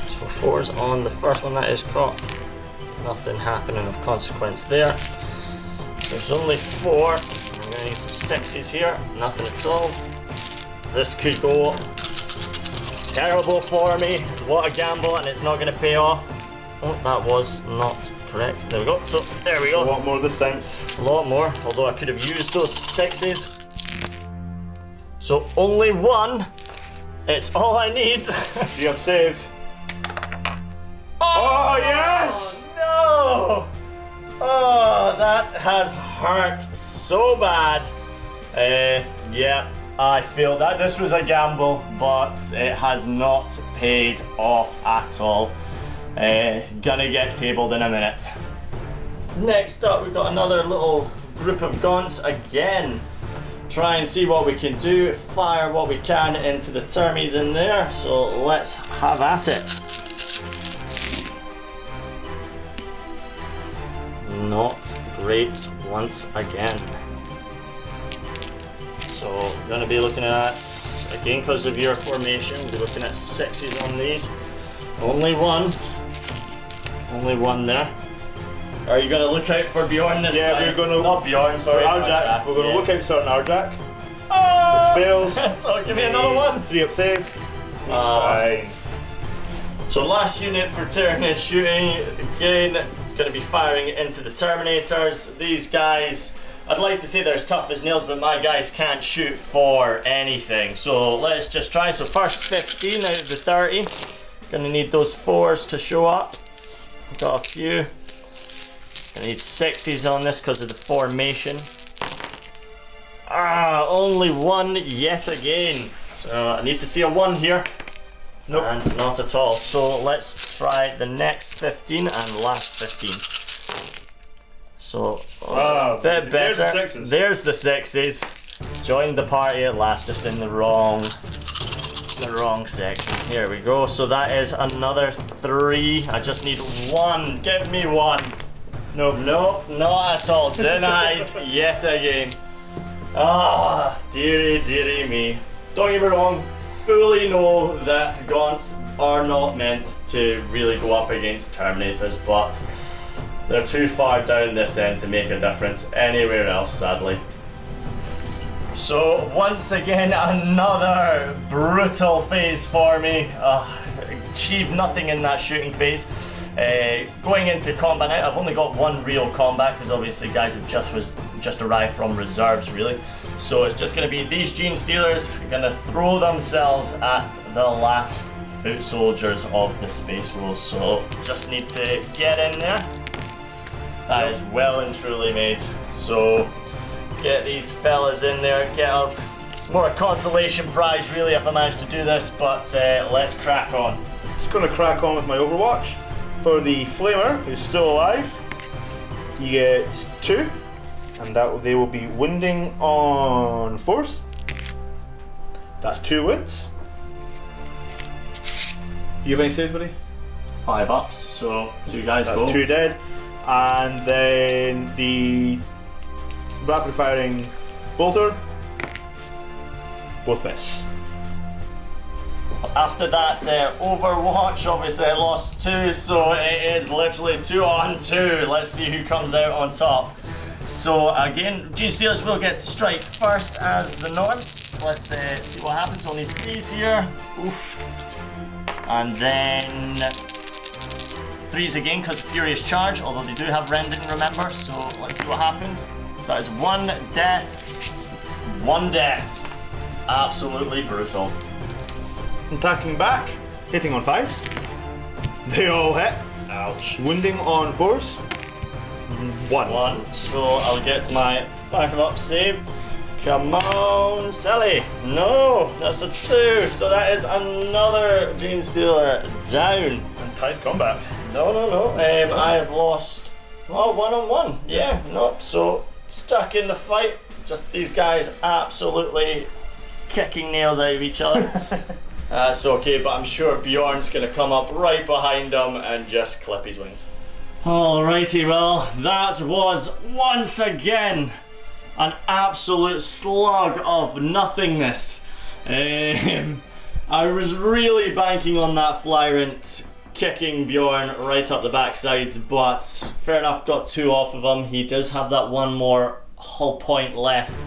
So 4s on the first one, that is caught. Nothing happening of consequence there. There's only 4. I'm gonna need some 6s here. Nothing at all. This could go terrible for me. What a gamble, and it's not gonna pay off. Oh, that was not correct. There we go. So there we go. A lot more this time. A lot more, although I could have used those 6s. So only 1. It's all I need. 3 up save. Oh, yes! No! Oh, that has hurt so bad. Yeah, I feel that this was a gamble, but it has not paid off at all. Gonna get tabled in a minute. Next up, we've got another little group of Gaunts again. Try and see what we can do, fire what we can into the termies in there, so let's have at it. Not great once again. So we're going to be looking at, again because of your formation, we'll be looking at 6s on these. Only 1. Only 1 there. Are you going to look out for Bjorn this time? Yeah, we're going to... Not Bjorn, sorry. Arjak. We're going to look out for Arjak. Oh! It fails. So give me another one. 3 up save. He's fine. So last unit for Tyranid shooting, again, going to be firing into the Terminators. These guys, I'd like to say they're as tough as nails, but my guys can't shoot for anything. So let's just try. So first 15 out of the 30. Going to need those 4s to show up. Got a few. I need 6s on this because of the formation. Ah, only 1 yet again. So I need to see a 1 here. Nope. And not at all. So let's try the next 15 and last 15. So a bit better. There's the 6s. Joined the party at last, just in the wrong section. Here we go. So that is another 3. I just need 1. Give me 1. Nope. Nope, not at all. Denied yet again. Ah, dearie, dearie me. Don't get me wrong, fully know that Gaunts are not meant to really go up against Terminators, but they're too far down this end to make a difference anywhere else, sadly. So once again, another brutal phase for me. Achieved nothing in that shooting phase. Going into combat now, I've only got 1 real combat because obviously guys have just arrived from reserves really. So it's just going to be these Gene Stealers going to throw themselves at the last foot soldiers of the Space Wolves. So just need to get in there. That is well and truly made. So get these fellas in there, get up. It's more a consolation prize really if I manage to do this, but let's crack on. Just gonna crack on with my Overwatch. For the Flamer, who's still alive, you get 2, and they will be wounding on force. That's 2 wounds. You have any saves, buddy? 5 ups, so 2 guys That's go. 2 dead. And then the rapid firing bolter, both miss. After that Overwatch, obviously I lost 2, so it is literally 2 on 2. Let's see who comes out on top. So again, Gene Stealers will get to strike first as the norm. So let's see what happens. Only threes here. Oof. And then 3s again because Furious Charge, although they do have Rending, remember. So let's see what happens. So that is 1 death, 1 death. Absolutely brutal. Attacking back, hitting on 5s. They all hit. Ouch. Wounding on 4s. 1. So I'll get my 5-up save. Come on, Sally. No, that's a 2. So that is another Gene Stealer down. And tied combat. No. I have lost 1-on-1. Yeah, no. So stuck in the fight. Just these guys absolutely kicking nails out of each other. That's okay, but I'm sure Bjorn's gonna come up right behind him and just clip his wings. Alrighty, well, that was once again an absolute slug of nothingness. I was really banking on that Flyrant kicking Bjorn right up the backsides, but fair enough, got 2 off of him. He does have that 1 more hull point left.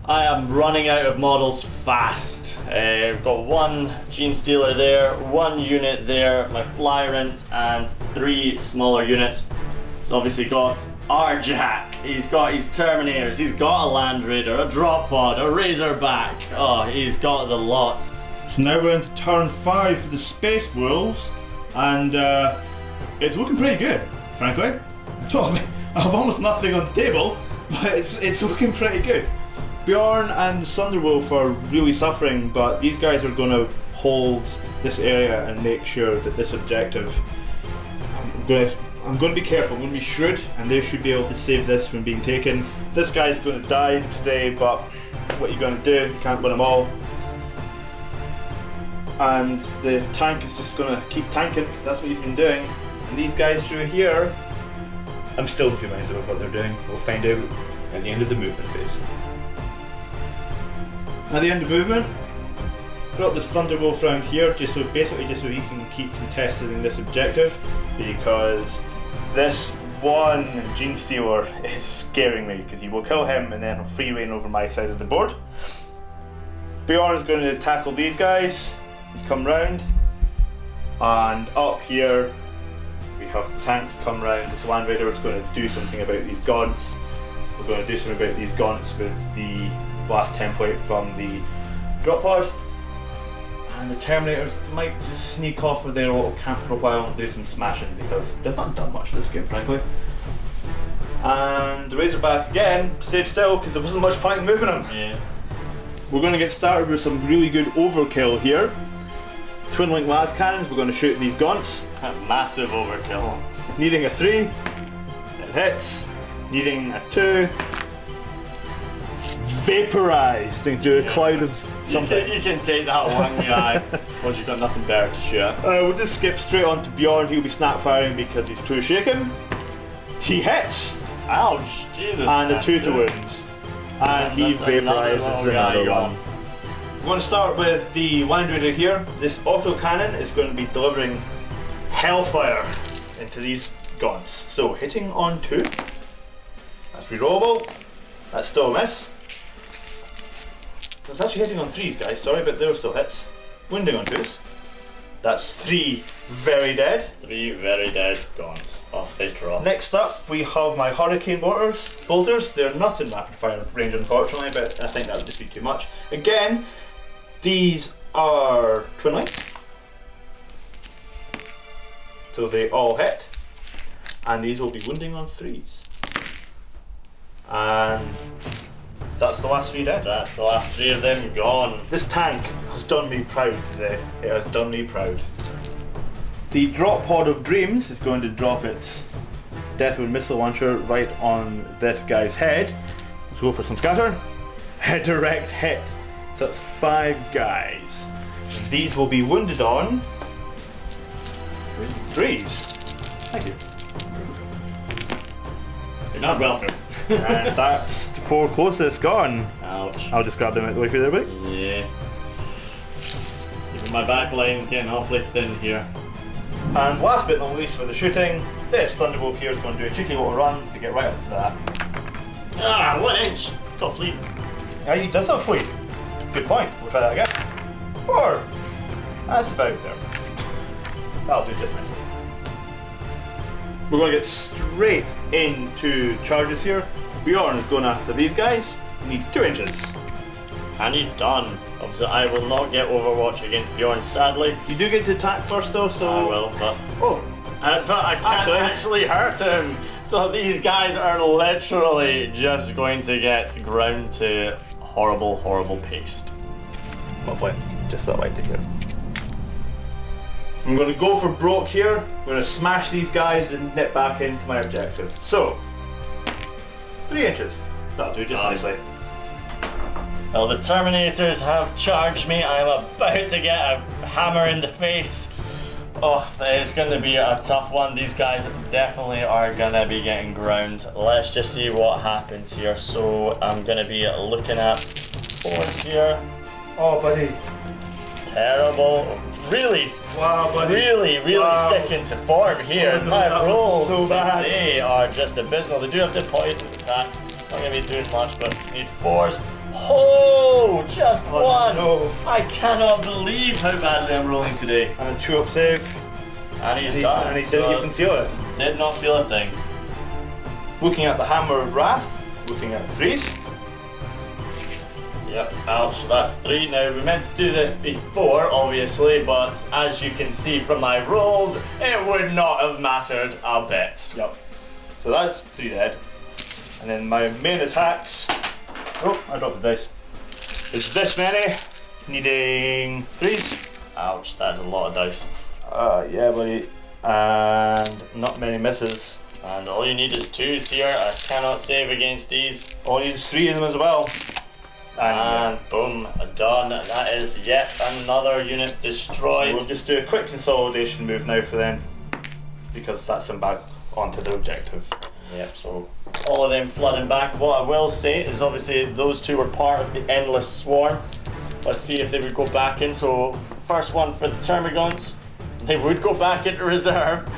I am running out of models fast. I've got 1 Gene Stealer there, 1 unit there, my Flyrant, and 3 smaller units. He's obviously got our Jack, he's got his Terminators, he's got a Land Raider, a Drop Pod, a Razorback. Oh, he's got the lot. So now we're into turn 5 for the Space Wolves, and it's looking pretty good, frankly. I have almost nothing on the table, but it's looking pretty good. Bjorn and the Thunderwolf are really suffering, but these guys are going to hold this area and make sure that this objective. I'm going to be careful. I'm going to be shrewd, and they should be able to save this from being taken. This guy's going to die today, but what are you going to do? You can't win them all. And the tank is just going to keep tanking because that's what he's been doing. And these guys through here, I'm still in 2 minds about what they're doing. We'll find out at the end of the movement phase. At the end of movement, got this Thunderwolf round here, just so he can keep contesting this objective, because this 1 Gene Stealer is scaring me, because he will kill him and then he'll free reign over my side of the board. Bjorn is going to tackle these guys. He's come round, and up here we have the tanks come round. This Land Raider is going to do something about these gaunts. We're going to do something about these gaunts with the blast template from the drop pod, and the Terminators might just sneak off of their little camp for a while and do some smashing, because they've not done much this game, frankly. And the Razorback again stayed still because there wasn't much point in moving him. Yeah. We're going to get started with some really good overkill here. Twin link las cannons, we're going to shoot these gaunts. A massive overkill. Needing a 3, it hits. Needing a 2, vaporized into a cloud of something. You can take that one guy. I suppose you've got nothing better to shoot. We'll just skip straight on to Bjorn. He'll be snap firing because he's too shaken. He hits. Ouch, Jesus. And a 2 to wounds. And he vaporizes another one. We're going to start with the Land Raider here. This auto cannon is going to be delivering hellfire into these gaunts. So hitting on 2. That's rerollable. That's still a miss. It's actually hitting on 3s, guys, sorry, but there are still hits. Wounding on 2s. That's 3 very dead. 3 very dead gaunts. Off they drop. Next up, we have my Hurricane bolters. They're not in rapid fire range, unfortunately, but I think that would just be too much. Again, these are twin link. So they all hit. and these will be wounding on 3s. And that's the last 3 dead. That's the last 3 of them gone. This tank has done me proud today. It has done me proud. The drop pod of dreams is going to drop its Deathwound missile launcher right on this guy's head. Let's go for some scatter. A direct hit. So that's 5 guys. These will be wounded on 3s. Thank you. You're not welcome. And that's the 4 closest gone. Ouch. I'll just grab them out the way for you there, buddy. Yeah. Even my back line's getting awfully thin here. And last but not least for the shooting, this Thunderwolf here is going to do a cheeky little run to get right up to that. Ah, 1 inch! Got fleet. Yeah, he does have fleet. Good point. We'll try that again. 4. That's about there. That'll do just nicely. We're going to get straight into charges here. Bjorn is going after these guys. He needs 2 inches. And he's done. Obviously, I will not get Overwatch against Bjorn, sadly. You do get to attack first though, so... I will, but... Oh! But I can't actually hurt him. So these guys are literally just going to get ground to horrible, horrible paste. Lovely. Just what I like to hear. I'm going to go for broke here. I'm going to smash these guys and nip back into my objective. So, 3 inches. That'll do just nicely. Well, the Terminators have charged me. I am about to get a hammer in the face. Oh, that is going to be a tough one. These guys definitely are going to be getting ground. Let's just see what happens here. So I'm going to be looking at 4s here. Oh, buddy. Terrible. Really, wow, buddy. Really sticking to form here. Oh, my rolls so today are just abysmal. They do have the poison attacks. Not going to be doing much, but need 4s. Oh, just 1. No. I cannot believe how badly I'm rolling today. And a 2-up save. And he's done. And he didn't even feel it. Did not feel a thing. Looking at the Hammer of Wrath. Looking at 3s. Yep, ouch, that's 3. Now, we meant to do this before, obviously, but as you can see from my rolls, it would not have mattered a bit. Yep. So that's 3 dead. And then my main attacks. Oh, I dropped the dice. Is this many, needing 3s. Ouch, that is a lot of dice. Yeah, buddy. And not many misses. And all you need is 2s here. I cannot save against these. All you need is 3 of them as well. And boom, done. That is yet another unit destroyed. We'll just do a quick consolidation move now for them, because that's them back onto the objective. Yep, so all of them flooding back. What I will say is obviously those 2 were part of the Endless Swarm. Let's see if they would go back in. So first one for the Termagants, they would go back into reserve.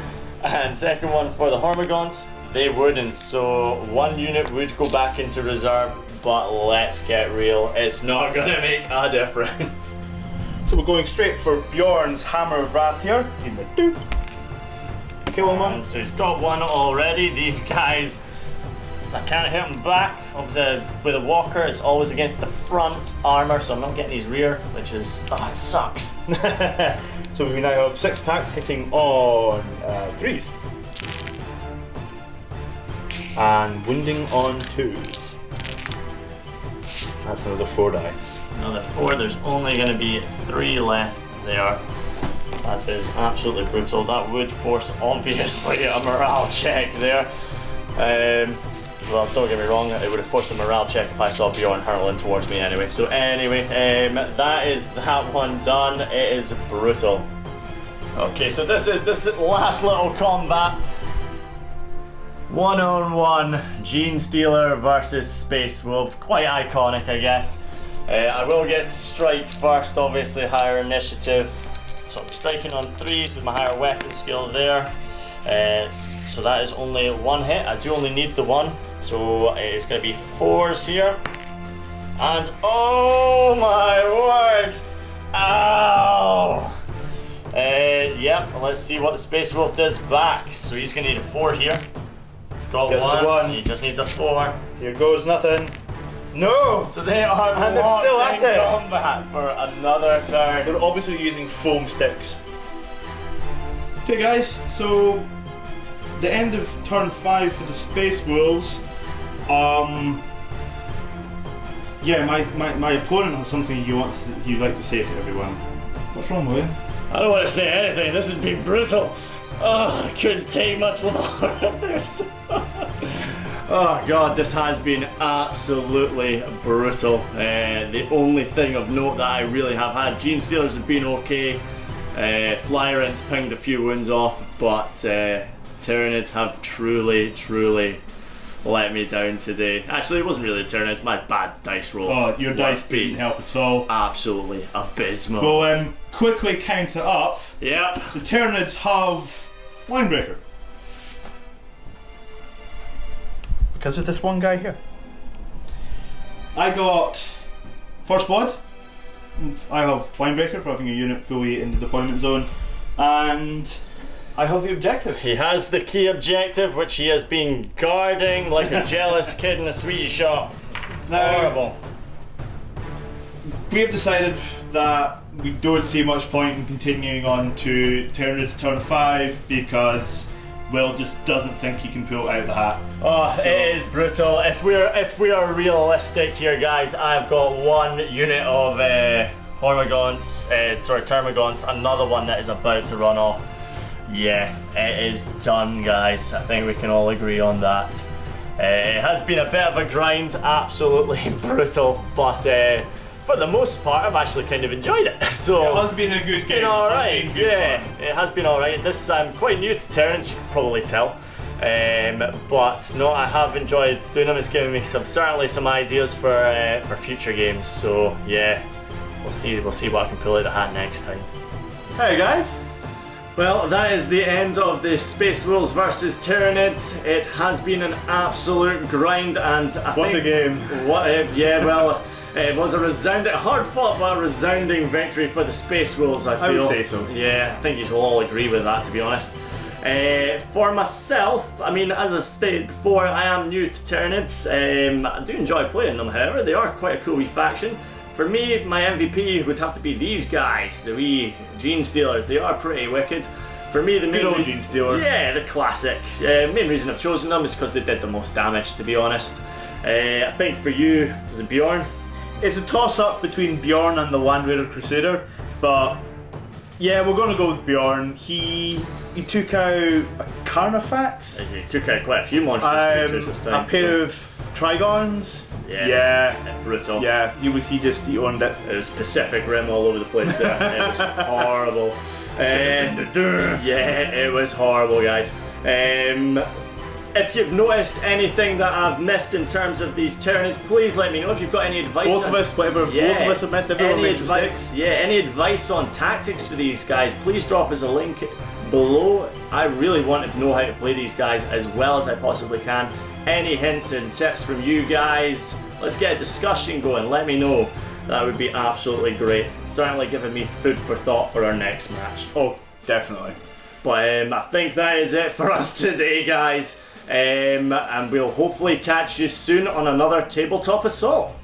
And second one for the Hormagaunts, they wouldn't. So 1 unit would go back into reserve, but let's get real, it's not gonna make a difference. So we're going straight for Bjorn's Hammer of Wrath here. In the 2. Kill him one. So he's got 1 already. These guys, I can't hit him back. Obviously, with a walker, it's always against the front armor, so I'm not getting his rear, which is, it sucks. So we now have 6 attacks hitting on 3s. And wounding on 2s. That's another 4 die. Another 4, there's only going to be 3 left there. That is absolutely brutal. That would force, obviously, a morale check there. Well, don't get me wrong, it would have forced a morale check if I saw Bjorn hurtling towards me anyway. So anyway, that is that one done. It is brutal. Okay, so this last little combat. 1-on-1, Gene Stealer versus Space Wolf. Quite iconic, I guess. I will get to strike first, obviously higher initiative. So I'm striking on 3s with my higher weapon skill there. So that is only 1 hit. I do only need the 1. So it's going to be 4s here. And oh my word! Ow! Yep, let's see what the Space Wolf does back. So he's going to need a 4 here. He's got Gets the 1. He just needs a 4. Here goes nothing. No! So they are And they're still locked at in it. combat for another turn. They're obviously using foam sticks. Okay guys, so the end of turn 5 for the Space Wolves. Yeah, my opponent has something you'd like to say to everyone. What's wrong, William? I don't want to say anything. This has been brutal. Oh, I couldn't take much more of this. Oh god, this has been absolutely brutal. The only thing of note that I really have had, Gene Stealers have been okay. Flyrants pinged a few wounds off, but Tyranids have truly let me down today. Actually, it wasn't really the Tyranids, my bad dice rolls. Oh, your dice didn't help at all. Absolutely abysmal. Well, quickly count it up. Yep. The Tyranids have Linebreaker. Because of this one guy here. I got First Blood. I have Linebreaker for having a unit fully in the deployment zone. And I have the objective. He has the key objective, which he has been guarding like a jealous kid in a sweetie shop. Now, Horrible. We have decided that we don't see much point in continuing on to Tyranids turn 5 because Will just doesn't think he can pull it out of the hat. Oh, so it is brutal. If we are realistic here, guys, I've got one unit of Termagants, another one that is about to run off. Yeah, it is done, guys. I think we can all agree on that. It has been a bit of a grind, absolutely brutal, but for the most part, I've actually kind of enjoyed it. So it has been a good game. It's been alright. Yeah, it has been alright. This I'm quite new to Terrans, you can probably tell. But no, I have enjoyed doing them. It's given me certainly some ideas for future games. So yeah, we'll see what I can pull out the hat next time. Hey guys. Well, that is the end of the Space Wolves versus Tyranids. It has been an absolute grind, and I what think, a game! Yeah, well, it was a hard fought but a resounding victory for the Space Wolves. I feel. I would say so. Yeah, I think you will all agree with that, to be honest. For myself, I mean, as I've stated before, I am new to Tyranids. I do enjoy playing them, however. They are quite a cool wee faction. For me, my MVP would have to be these guys, the wee Gene Stealers. They are pretty wicked. For me, the main old reason, Gene Stealer. Yeah, the classic. Main reason I've chosen them is because they did the most damage, to be honest. I think for you, is it Bjorn? It's a toss-up between Bjorn and the Land Raider Crusader, but yeah, we're going to go with Bjorn. He took out a Carnifex. He took out quite a few monstrous creatures this time. A pair of Trigons. Yeah, brutal. Yeah, he owned it. It was Pacific Rim all over the place there. It was horrible. Yeah, it was horrible, guys. If you've noticed anything that I've missed in terms of these Tyranids, please let me know if you've got any advice. Both of us have missed. Everyone makes mistakes. Yeah, any advice on tactics for these guys, please drop us a link below. I really want to know how to play these guys as well as I possibly can. Any hints and tips from you guys? Let's get a discussion going. Let me know. That would be absolutely great. Certainly giving me food for thought for our next match. Oh, definitely. But I think that is it for us today, guys. And we'll hopefully catch you soon on another Tabletop Assault.